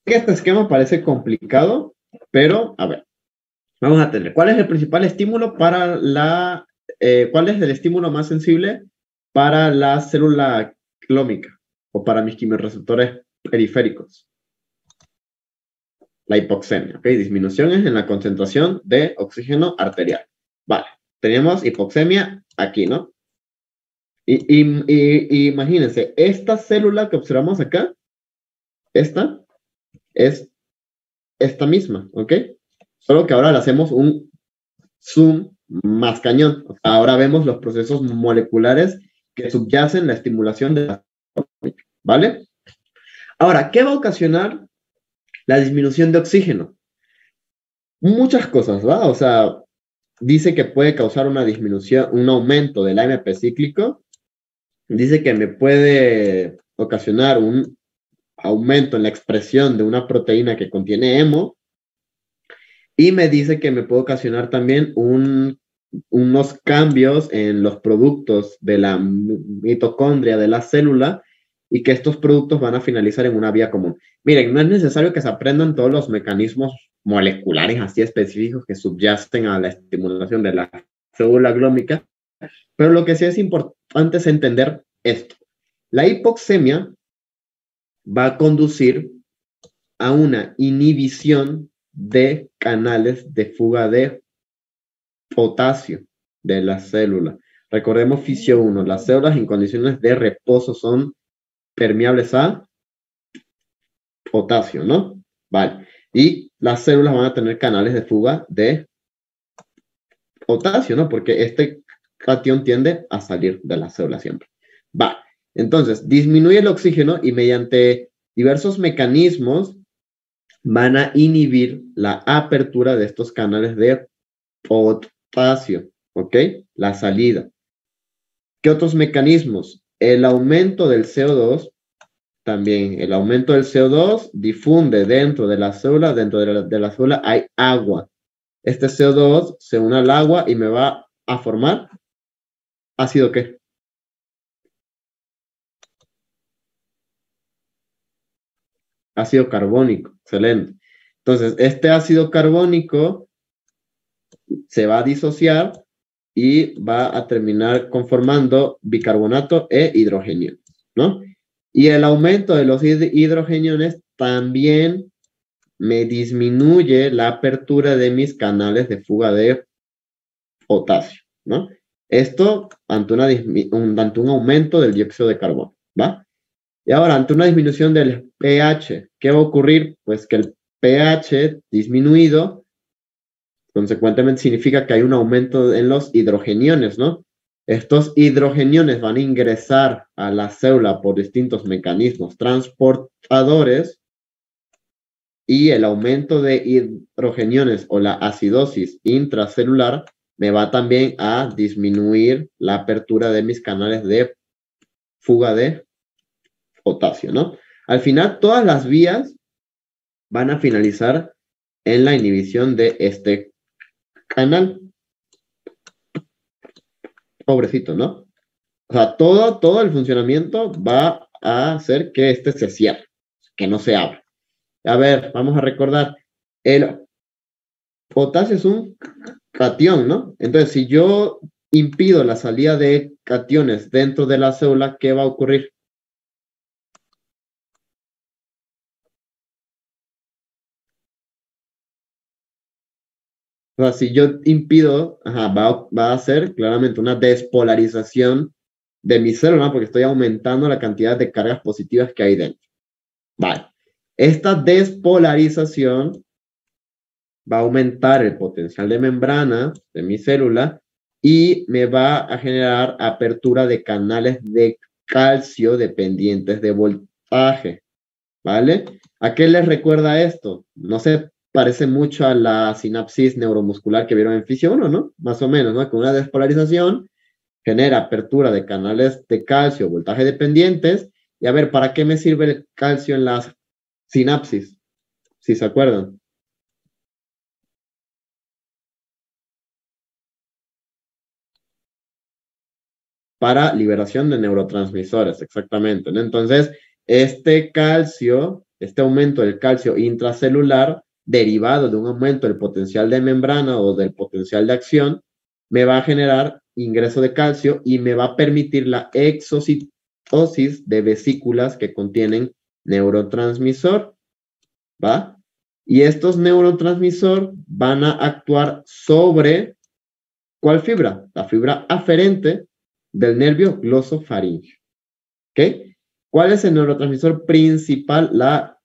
Este esquema parece complicado, pero a ver, vamos a tener. ¿Cuál es el principal estímulo para cuál es el estímulo más sensible para la célula glómica o para mis quimioreceptores periféricos? La hipoxemia, ¿ok? Disminuciones en la concentración de oxígeno arterial. Vale, tenemos hipoxemia aquí, ¿no? Y imagínense, esta célula que observamos acá, esta es esta misma, ¿ok? Solo que ahora le hacemos un zoom más cañón. Ahora vemos los procesos moleculares que subyacen la estimulación de la célula, ¿vale? Ahora, ¿qué va a ocasionar la disminución de oxígeno? Muchas cosas, ¿va? O sea, dice que puede causar una disminución, un aumento del AMP cíclico. Dice que me puede ocasionar un aumento en la expresión de una proteína que contiene hemo. Y me dice que me puede ocasionar también unos cambios en los productos de la mitocondria de la célula y que estos productos van a finalizar en una vía común. Miren, no es necesario que se aprendan todos los mecanismos moleculares así específicos que subyacen a la estimulación de la célula glómica, pero lo que sí es importante es entender esto. La hipoxemia va a conducir a una inhibición de canales de fuga de potasio de la célula. Recordemos fisio 1, las células en condiciones de reposo son permeables a potasio, ¿no? Vale. Y las células van a tener canales de fuga de potasio, ¿no? Porque este cation tiende a salir de la célula siempre. Va, entonces, disminuye el oxígeno y mediante diversos mecanismos van a inhibir la apertura de estos canales de potasio, ¿ok? La salida. ¿Qué otros mecanismos? El aumento del CO2, también el aumento del CO2 difunde dentro de la célula, dentro de la célula hay agua. Este CO2 se une al agua y me va a formar ácido ¿qué? Ácido carbónico, excelente. Entonces, este ácido carbónico se va a disociar y va a terminar conformando bicarbonato e hidrogenio, ¿no? Y el aumento de los hidrogeniones también me disminuye la apertura de mis canales de fuga de potasio, ¿no? Esto ante un aumento del dióxido de carbono, ¿va? Y ahora, ante una disminución del pH, ¿qué va a ocurrir? Pues que el pH disminuido, consecuentemente significa que hay un aumento en los hidrogeniones, ¿no? Estos hidrogeniones van a ingresar a la célula por distintos mecanismos transportadores y el aumento de hidrogeniones o la acidosis intracelular me va también a disminuir la apertura de mis canales de fuga de potasio, ¿no? Al final, todas las vías van a finalizar en la inhibición de este canal. Pobrecito, ¿no? O sea, todo el funcionamiento va a hacer que este se cierre, que no se abra. A ver, vamos a recordar, el potasio es un cation, ¿no? Entonces, si yo impido la salida de cationes dentro de la célula, ¿qué va a ocurrir? O sea, si yo impido, va a hacer claramente una despolarización de mi célula, ¿no? Porque estoy aumentando la cantidad de cargas positivas que hay dentro. Vale. Esta despolarización va a aumentar el potencial de membrana de mi célula y me va a generar apertura de canales de calcio dependientes de voltaje, ¿vale? ¿A qué les recuerda esto? No se parece mucho a la sinapsis neuromuscular que vieron en Fisio 1, ¿no? Más o menos, ¿no? Con una despolarización genera apertura de canales de calcio, voltaje dependientes. Y a ver, ¿para qué me sirve el calcio en las sinapsis? Si se acuerdan. Para liberación de neurotransmisores, exactamente, ¿no? Entonces, este calcio, este aumento del calcio intracelular, derivado de un aumento del potencial de membrana o del potencial de acción, me va a generar ingreso de calcio y me va a permitir la exocitosis de vesículas que contienen neurotransmisor, ¿va? Y estos neurotransmisores van a actuar sobre ¿cuál fibra? La fibra aferente del nervio glosofaríngeo. ¿Ok? ¿Cuál es el neurotransmisor principal? La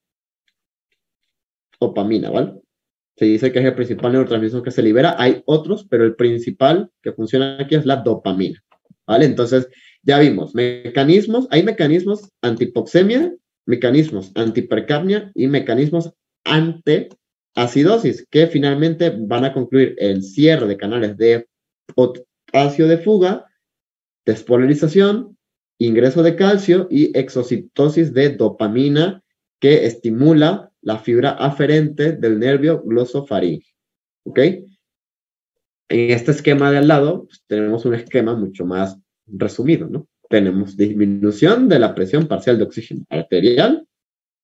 dopamina, ¿vale? Se dice que es el principal neurotransmisor que se libera. Hay otros, pero el principal que funciona aquí es la dopamina, ¿vale? Entonces, ya vimos mecanismos, hay mecanismos antihipoxemia, mecanismos antihipercapnia y mecanismos antiacidosis que finalmente van a concluir el cierre de canales de potasio de fuga, despolarización, ingreso de calcio y exocitosis de dopamina que estimula la fibra aferente del nervio glosofaríngeo. ¿Ok? En este esquema de al lado pues, tenemos un esquema mucho más resumido, ¿no? Tenemos disminución de la presión parcial de oxígeno arterial,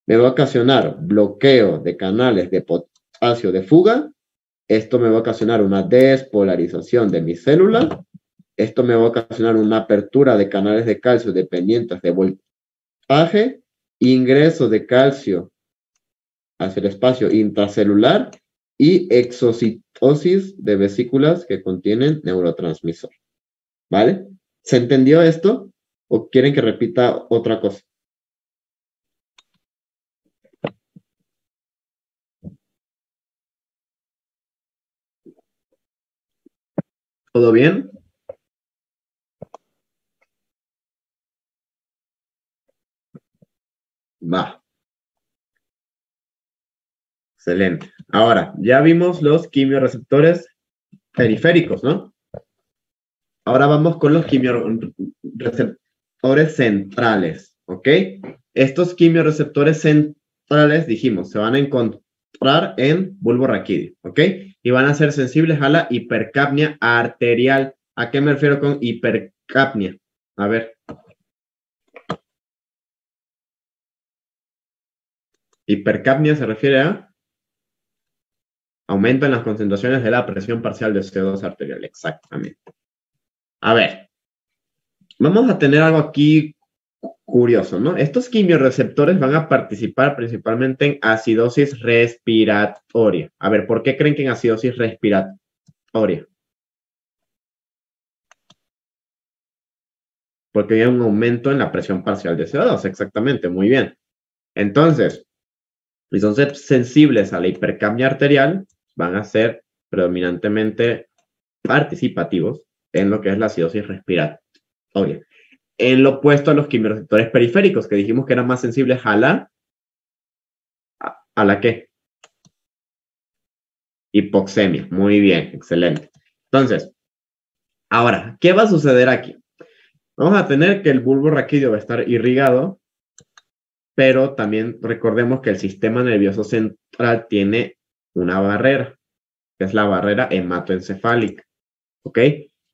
me va a ocasionar bloqueo de canales de potasio de fuga, esto me va a ocasionar una despolarización de mi célula, esto me va a ocasionar una apertura de canales de calcio dependientes de voltaje, ingreso de calcio hacia el espacio intracelular y exocitosis de vesículas que contienen neurotransmisor. ¿Vale? ¿Se entendió esto? ¿O quieren que repita otra cosa? ¿Todo bien? Va, excelente. Ahora, ya vimos los quimiorreceptores periféricos, ¿no? Ahora vamos con los quimiorreceptores centrales, ¿ok? Estos quimiorreceptores centrales, dijimos, se van a encontrar en bulbo raquídeo, ¿ok? Y van a ser sensibles a la hipercapnia arterial. ¿A qué me refiero con hipercapnia? A ver. Hipercapnia se refiere a aumento en las concentraciones de la presión parcial de CO2 arterial. Exactamente. A ver, vamos a tener algo aquí curioso, ¿no? Estos quimiorreceptores van a participar principalmente en acidosis respiratoria. A ver, ¿por qué creen que en acidosis respiratoria? Porque hay un aumento en la presión parcial de CO2, exactamente, muy bien. Entonces, si son sensibles a la hipercapnia arterial, van a ser predominantemente participativos en lo que es la acidosis respiratoria. En lo opuesto a los quimiorreceptores periféricos, que dijimos que eran más sensibles ¿a la qué? Hipoxemia. Muy bien, excelente. Entonces, ahora, ¿qué va a suceder aquí? Vamos a tener que el bulbo raquídeo va a estar irrigado, pero también recordemos que el sistema nervioso central tiene una barrera, que es la barrera hematoencefálica. ¿Ok?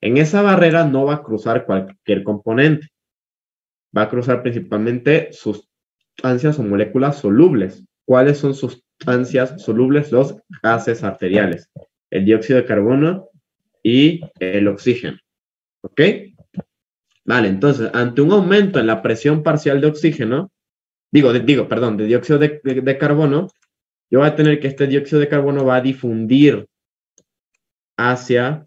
En esa barrera no va a cruzar cualquier componente, va a cruzar principalmente sustancias o moléculas solubles. ¿Cuáles son sustancias solubles? Los gases arteriales, el dióxido de carbono y el oxígeno. ¿Ok? Vale, entonces, ante un aumento en la presión parcial de oxígeno, perdón, de dióxido de carbono, yo voy a tener que este dióxido de carbono va a difundir hacia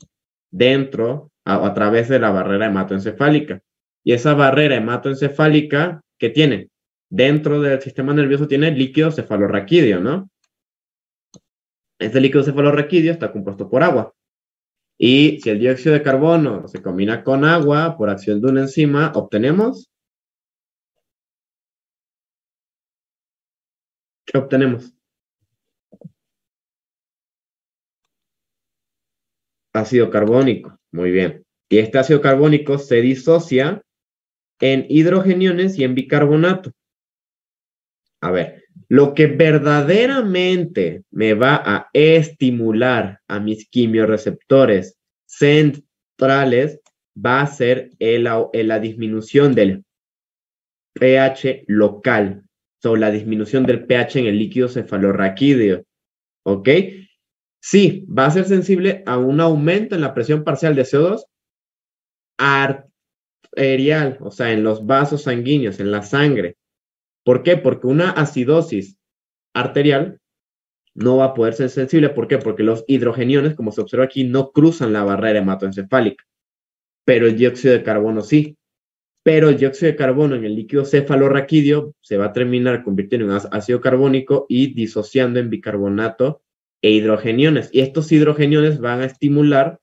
dentro a través de la barrera hematoencefálica. Y esa barrera hematoencefálica, ¿qué tiene? Dentro del sistema nervioso tiene líquido cefalorraquídeo, ¿no? Este líquido cefalorraquídeo está compuesto por agua. Y si el dióxido de carbono se combina con agua por acción de una enzima, obtenemos. ¿Qué obtenemos? Ácido carbónico. Muy bien. Y este ácido carbónico se disocia en hidrogeniones y en bicarbonato. A ver, lo que verdaderamente me va a estimular a mis quimiorreceptores centrales va a ser la disminución del pH local, o la disminución del pH en el líquido cefalorraquídeo. ¿Ok? Sí, va a ser sensible a un aumento en la presión parcial de CO2 arterial, o sea, en los vasos sanguíneos, en la sangre. ¿Por qué? Porque una acidosis arterial no va a poder ser sensible. ¿Por qué? Porque los hidrogeniones, como se observa aquí, no cruzan la barrera hematoencefálica, pero el dióxido de carbono sí. Pero el dióxido de carbono en el líquido cefalorraquídeo se va a terminar convirtiendo en ácido carbónico y disociando en bicarbonato e hidrogeniones. Y estos hidrogeniones van a estimular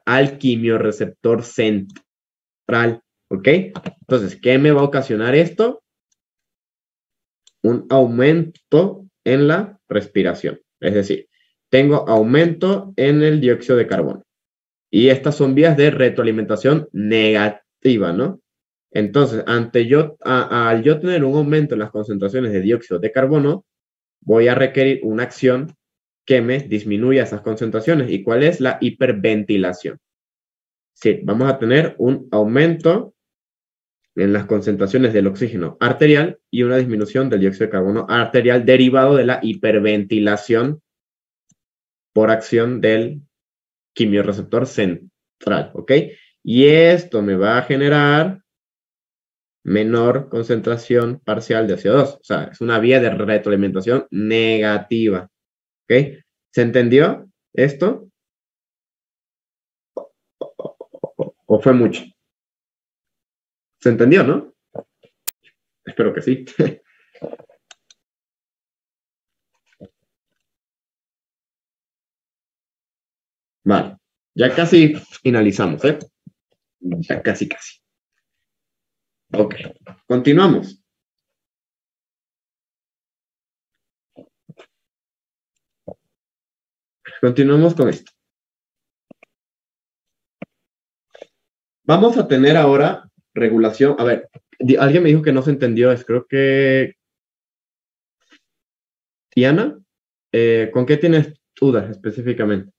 al quimiorreceptor central. ¿Ok? Entonces, ¿qué me va a ocasionar esto? Un aumento en la respiración. Es decir, tengo aumento en el dióxido de carbono. Y estas son vías de retroalimentación negativa, ¿no? Entonces, al yo tener un aumento en las concentraciones de dióxido de carbono, voy a requerir una acción que me disminuya esas concentraciones. ¿Y cuál es? La hiperventilación. Sí, vamos a tener un aumento en las concentraciones del oxígeno arterial y una disminución del dióxido de carbono arterial derivado de la hiperventilación por acción del quimiorreceptor central, ¿ok? Y esto me va a generar menor concentración parcial de CO2, o sea, es una vía de retroalimentación negativa, ¿ok? ¿Se entendió esto? ¿O fue mucho? ¿Se entendió, no? Espero que sí. Vale, ya casi finalizamos, ¿eh? Ya casi. Ok, continuamos. Continuamos con esto. Vamos a tener ahora regulación. A ver, alguien me dijo que no se entendió, creo que Diana, ¿con qué tienes dudas específicamente?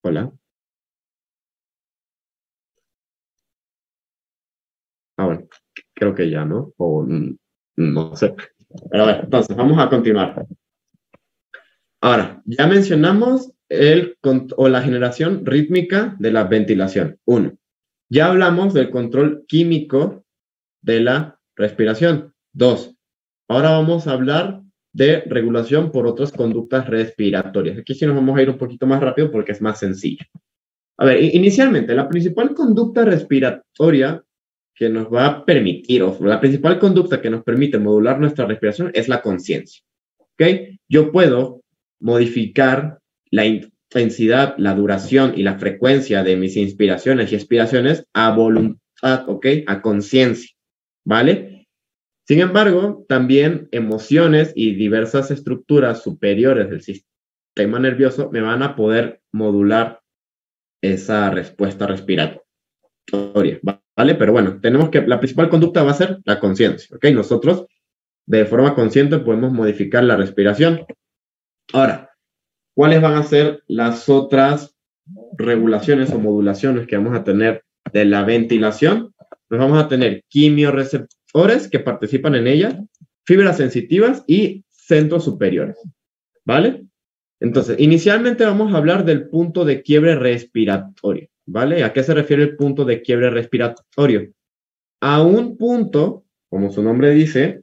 Hola. Ah, bueno, creo que ya, ¿no? O no sé. Pero a ver, entonces, vamos a continuar. Ahora, ya mencionamos la generación rítmica de la ventilación. Uno. Ya hablamos del control químico de la respiración. Dos. Ahora vamos a hablar de regulación por otras conductas respiratorias. Aquí sí nos vamos a ir un poquito más rápido porque es más sencillo. A ver, inicialmente, la principal conducta respiratoria que nos va a permitir, o la principal conducta que nos permite modular nuestra respiración es la conciencia. ¿Ok? Yo puedo modificar la intensidad, la duración y la frecuencia de mis inspiraciones y expiraciones a voluntad, ¿ok? A conciencia, ¿vale? Sin embargo, también emociones y diversas estructuras superiores del sistema nervioso me van a poder modular esa respuesta respiratoria, ¿vale? Pero bueno, tenemos que, la principal conducta va a ser la conciencia, ¿ok? Nosotros de forma consciente podemos modificar la respiración. Ahora, ¿cuáles van a ser las otras regulaciones o modulaciones que vamos a tener de la ventilación? Pues vamos a tener quimioreceptores que participan en ella, fibras sensitivas y centros superiores, ¿vale? Entonces, inicialmente vamos a hablar del punto de quiebre respiratorio, ¿vale? ¿A qué se refiere el punto de quiebre respiratorio? A un punto, como su nombre dice,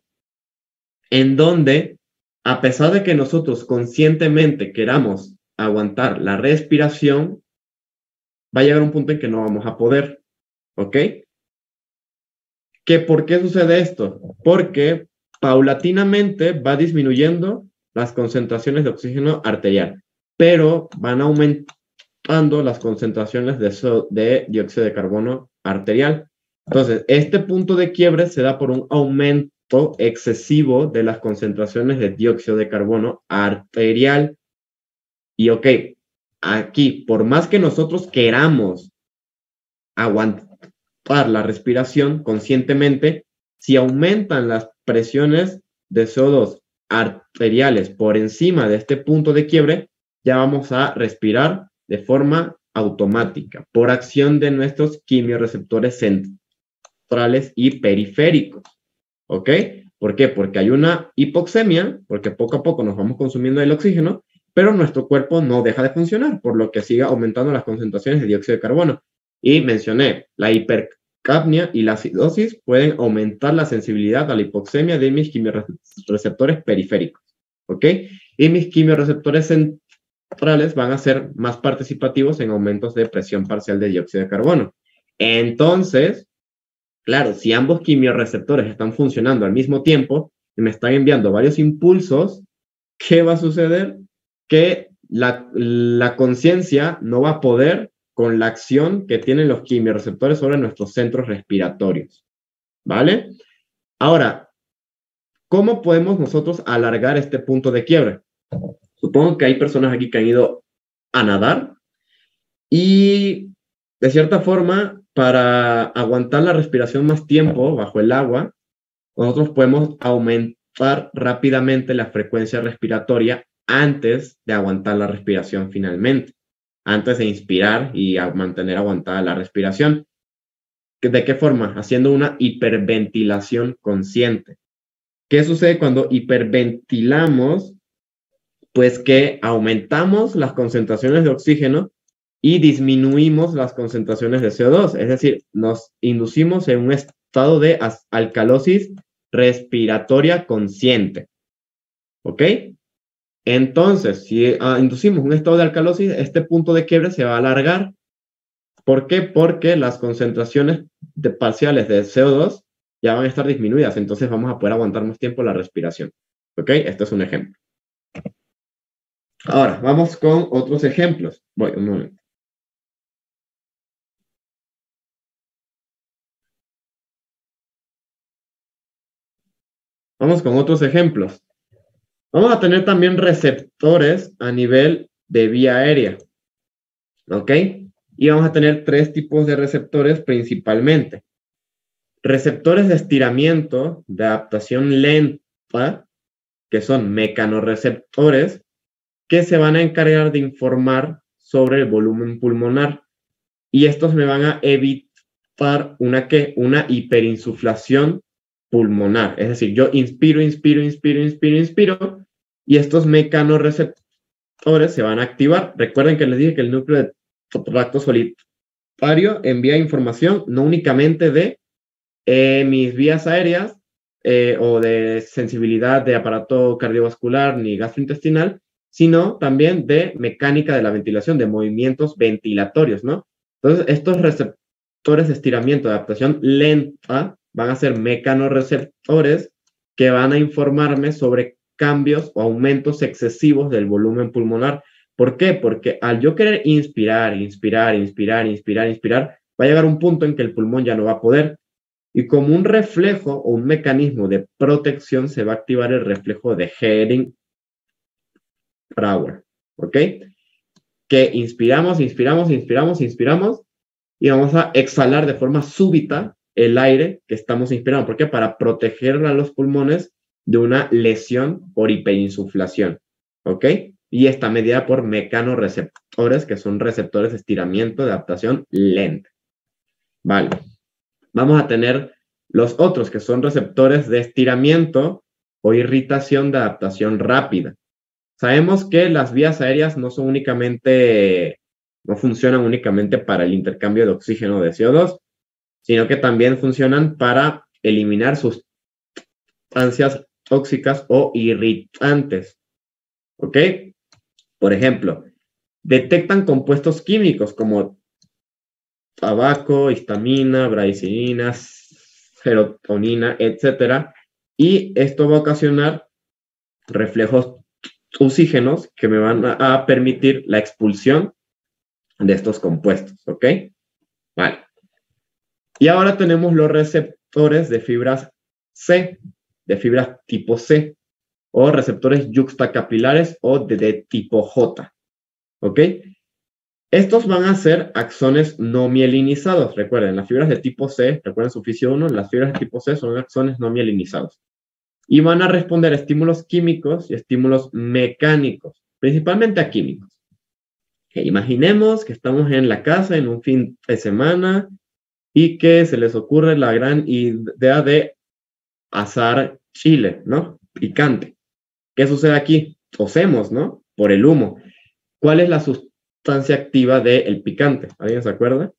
en donde, a pesar de que nosotros conscientemente queramos aguantar la respiración, va a llegar un punto en que no vamos a poder, ¿ok? ¿Por qué sucede esto? Porque paulatinamente va disminuyendo las concentraciones de oxígeno arterial, pero van aumentando las concentraciones de dióxido de carbono arterial. Entonces, este punto de quiebre se da por un aumento excesivo de las concentraciones de dióxido de carbono arterial. Y ok, aquí, por más que nosotros queramos aguantar la respiración conscientemente, si aumentan las presiones de CO2 arteriales por encima de este punto de quiebre, ya vamos a respirar de forma automática por acción de nuestros quimioreceptores centrales y periféricos. ¿Ok? ¿Por qué? Porque hay una hipoxemia, porque poco a poco nos vamos consumiendo el oxígeno, pero nuestro cuerpo no deja de funcionar, por lo que sigue aumentando las concentraciones de dióxido de carbono. Y mencioné, la hipercapnia y la acidosis pueden aumentar la sensibilidad a la hipoxemia de mis quimioreceptores periféricos. ¿Ok? Y mis quimioreceptores centrales van a ser más participativos en aumentos de presión parcial de dióxido de carbono. Entonces, claro, si ambos quimioreceptores están funcionando al mismo tiempo y me están enviando varios impulsos, ¿qué va a suceder? Que la conciencia no va a poder con la acción que tienen los quimioreceptores sobre nuestros centros respiratorios. ¿Vale? Ahora, ¿cómo podemos nosotros alargar este punto de quiebre? Supongo que hay personas aquí que han ido a nadar y de cierta forma, para aguantar la respiración más tiempo bajo el agua, nosotros podemos aumentar rápidamente la frecuencia respiratoria antes de aguantar la respiración finalmente, antes de inspirar y mantener aguantada la respiración. ¿De qué forma? Haciendo una hiperventilación consciente. ¿Qué sucede cuando hiperventilamos? Pues que aumentamos las concentraciones de oxígeno y disminuimos las concentraciones de CO2, es decir, nos inducimos en un estado de alcalosis respiratoria consciente. ¿Ok? Entonces, si inducimos un estado de alcalosis, este punto de quiebre se va a alargar. ¿Por qué? Porque las concentraciones parciales de CO2 ya van a estar disminuidas, entonces vamos a poder aguantar más tiempo la respiración. ¿Ok? Esto es un ejemplo. Ahora, vamos con otros ejemplos. Voy, un momento. Vamos con otros ejemplos. Vamos a tener también receptores a nivel de vía aérea. ¿Ok? Y vamos a tener tres tipos de receptores principalmente. Receptores de estiramiento, de adaptación lenta, que son mecanorreceptores, que se van a encargar de informar sobre el volumen pulmonar. Y estos me van a evitar una hiperinsuflación pulmonar. Es decir, yo inspiro, y estos mecanorreceptores se van a activar. Recuerden que les dije que el núcleo de tracto solitario envía información no únicamente de mis vías aéreas o de sensibilidad de aparato cardiovascular ni gastrointestinal, sino también de mecánica de la ventilación, de movimientos ventilatorios, ¿no? Entonces, estos receptores de estiramiento de adaptación lenta van a ser mecanorreceptores que van a informarme sobre cambios o aumentos excesivos del volumen pulmonar. ¿Por qué? Porque al yo querer inspirar, va a llegar un punto en que el pulmón ya no va a poder. Y como un reflejo o un mecanismo de protección se va a activar el reflejo de Hering-Brauer, ¿ok? Que inspiramos y vamos a exhalar de forma súbita el aire que estamos inspirando. ¿Por qué? Para proteger a los pulmones de una lesión por hiperinsuflación, ¿ok? Y está medida por mecanorreceptores, que son receptores de estiramiento de adaptación lenta. Vale. Vamos a tener los otros, que son receptores de estiramiento o irritación de adaptación rápida. Sabemos que las vías aéreas no funcionan únicamente para el intercambio de oxígeno de CO2, sino que también funcionan para eliminar sustancias tóxicas o irritantes. ¿Ok? Por ejemplo, detectan compuestos químicos como tabaco, histamina, bradicinina, serotonina, etcétera, y esto va a ocasionar reflejos oxígenos que me van a permitir la expulsión de estos compuestos, ¿ok? Vale. Y ahora tenemos los receptores de fibras C, de fibras tipo C, o receptores yuxtacapilares o de tipo J, ¿ok? Estos van a ser axones no mielinizados. Recuerden, las fibras de tipo C, recuerden su oficio 1, las fibras de tipo C son axones no mielinizados. Y van a responder a estímulos químicos y estímulos mecánicos, principalmente a químicos. Imaginemos que estamos en la casa en un fin de semana y que se les ocurre la gran idea de asar chile, ¿no? Picante. ¿Qué sucede aquí? Tosemos, ¿no? Por el humo. ¿Cuál es la sustancia activa del picante? ¿Alguien se acuerda?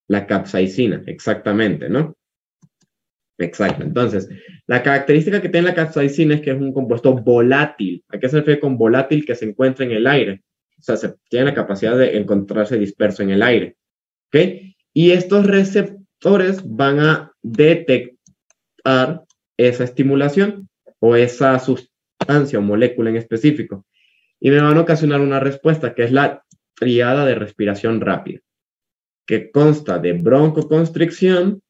La capsaicina, exactamente, ¿no? Exacto. Entonces, la característica que tiene la capsaicina es que es un compuesto volátil. ¿A qué se refiere con volátil? Que se encuentra en el aire. O sea, tiene la capacidad de encontrarse disperso en el aire. ¿Ok? Y estos receptores van a detectar esa estimulación o esa sustancia o molécula en específico. Y me van a ocasionar una respuesta que es la triada de respiración rápida, que consta de broncoconstricción,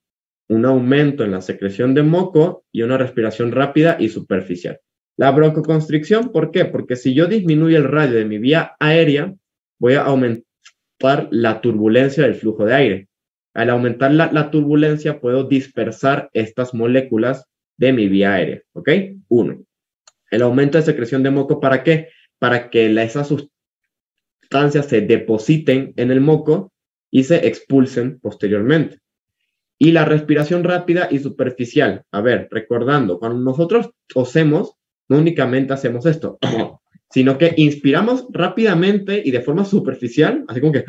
un aumento en la secreción de moco y una respiración rápida y superficial. La broncoconstricción, ¿por qué? Porque si yo disminuyo el radio de mi vía aérea, voy a aumentar la turbulencia del flujo de aire. Al aumentar la turbulencia, puedo dispersar estas moléculas de mi vía aérea. ¿Ok? 1. El aumento de secreción de moco, ¿para qué? Para que esas sustancias se depositen en el moco y se expulsen posteriormente. Y la respiración rápida y superficial. A ver, recordando, cuando nosotros tosemos, no únicamente hacemos esto, sino que inspiramos rápidamente y de forma superficial, así como que,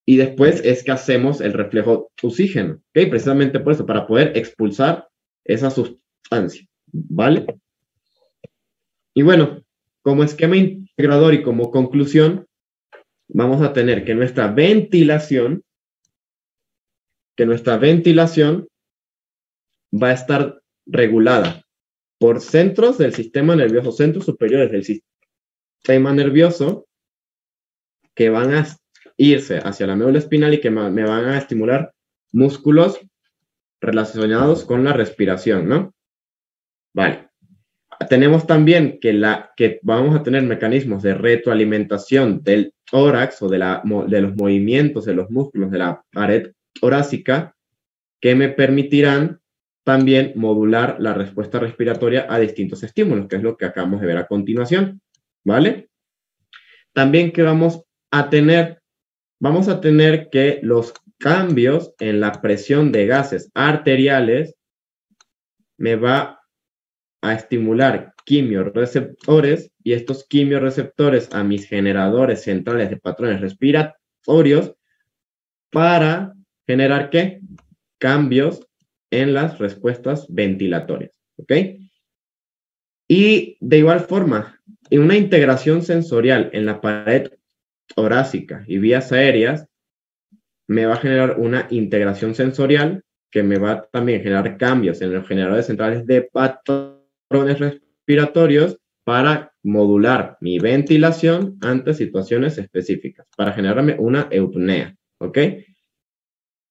y después es que hacemos el reflejo oxígeno, ¿ok? Precisamente por eso, para poder expulsar esa sustancia, ¿vale? Y bueno, como esquema integrador y como conclusión, vamos a tener que nuestra ventilación va a estar regulada por centros del sistema nervioso, centros superiores del sistema nervioso, que van a irse hacia la médula espinal y que me van a estimular músculos relacionados con la respiración, ¿no? Vale. Tenemos también que vamos a tener mecanismos de retroalimentación del tórax o de los movimientos de los músculos de la pared torácica, que me permitirán también modular la respuesta respiratoria a distintos estímulos, que es lo que acabamos de ver a continuación, ¿vale? También que vamos a tener que los cambios en la presión de gases arteriales me va a estimular quimiorreceptores, y estos quimiorreceptores a mis generadores centrales de patrones respiratorios para generar ¿qué? Cambios en las respuestas ventilatorias, ¿ok? Y de igual forma, en una integración sensorial en la pared torácica y vías aéreas, me va a generar una integración sensorial que me va a también generar cambios en los generadores centrales de patrones respiratorios para modular mi ventilación ante situaciones específicas, para generarme una eupnea, ¿ok?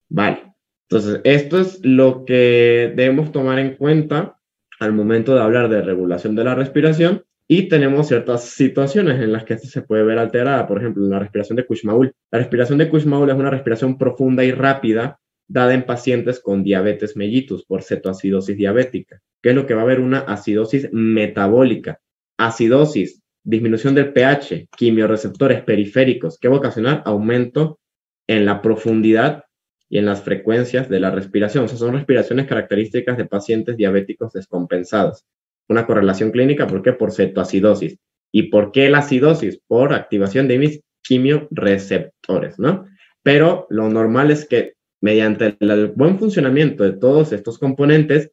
Vale. Entonces, esto es lo que debemos tomar en cuenta al momento de hablar de regulación de la respiración, y tenemos ciertas situaciones en las que esto se puede ver alterada. Por ejemplo, en la respiración de Kussmaul. La respiración de Kussmaul es una respiración profunda y rápida dada en pacientes con diabetes mellitus por cetoacidosis diabética, que es lo que va a haber una acidosis metabólica. Acidosis, disminución del pH, quimiorreceptores periféricos, que va a ocasionar aumento en la profundidad y en las frecuencias de la respiración. O sea, son respiraciones características de pacientes diabéticos descompensados. Una correlación clínica, ¿por qué? Por cetoacidosis. ¿Y por qué la acidosis? Por activación de mis quimiorreceptores, ¿no? Pero lo normal es que mediante el buen funcionamiento de todos estos componentes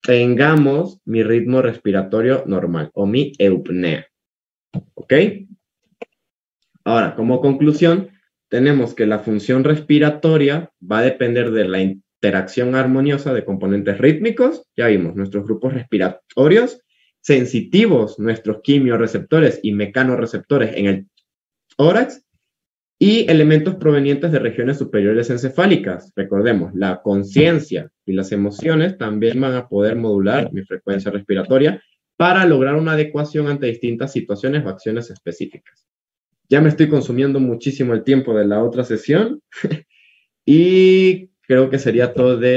tengamos mi ritmo respiratorio normal o mi eupnea. ¿Ok? Ahora, como conclusión, tenemos que la función respiratoria va a depender de la interacción armoniosa de componentes rítmicos, ya vimos, nuestros grupos respiratorios, sensitivos, nuestros quimiorreceptores y mecanorreceptores en el tórax, y elementos provenientes de regiones superiores encefálicas. Recordemos, la conciencia y las emociones también van a poder modular mi frecuencia respiratoria para lograr una adecuación ante distintas situaciones o acciones específicas. Ya me estoy consumiendo muchísimo el tiempo de la otra sesión y creo que sería todo de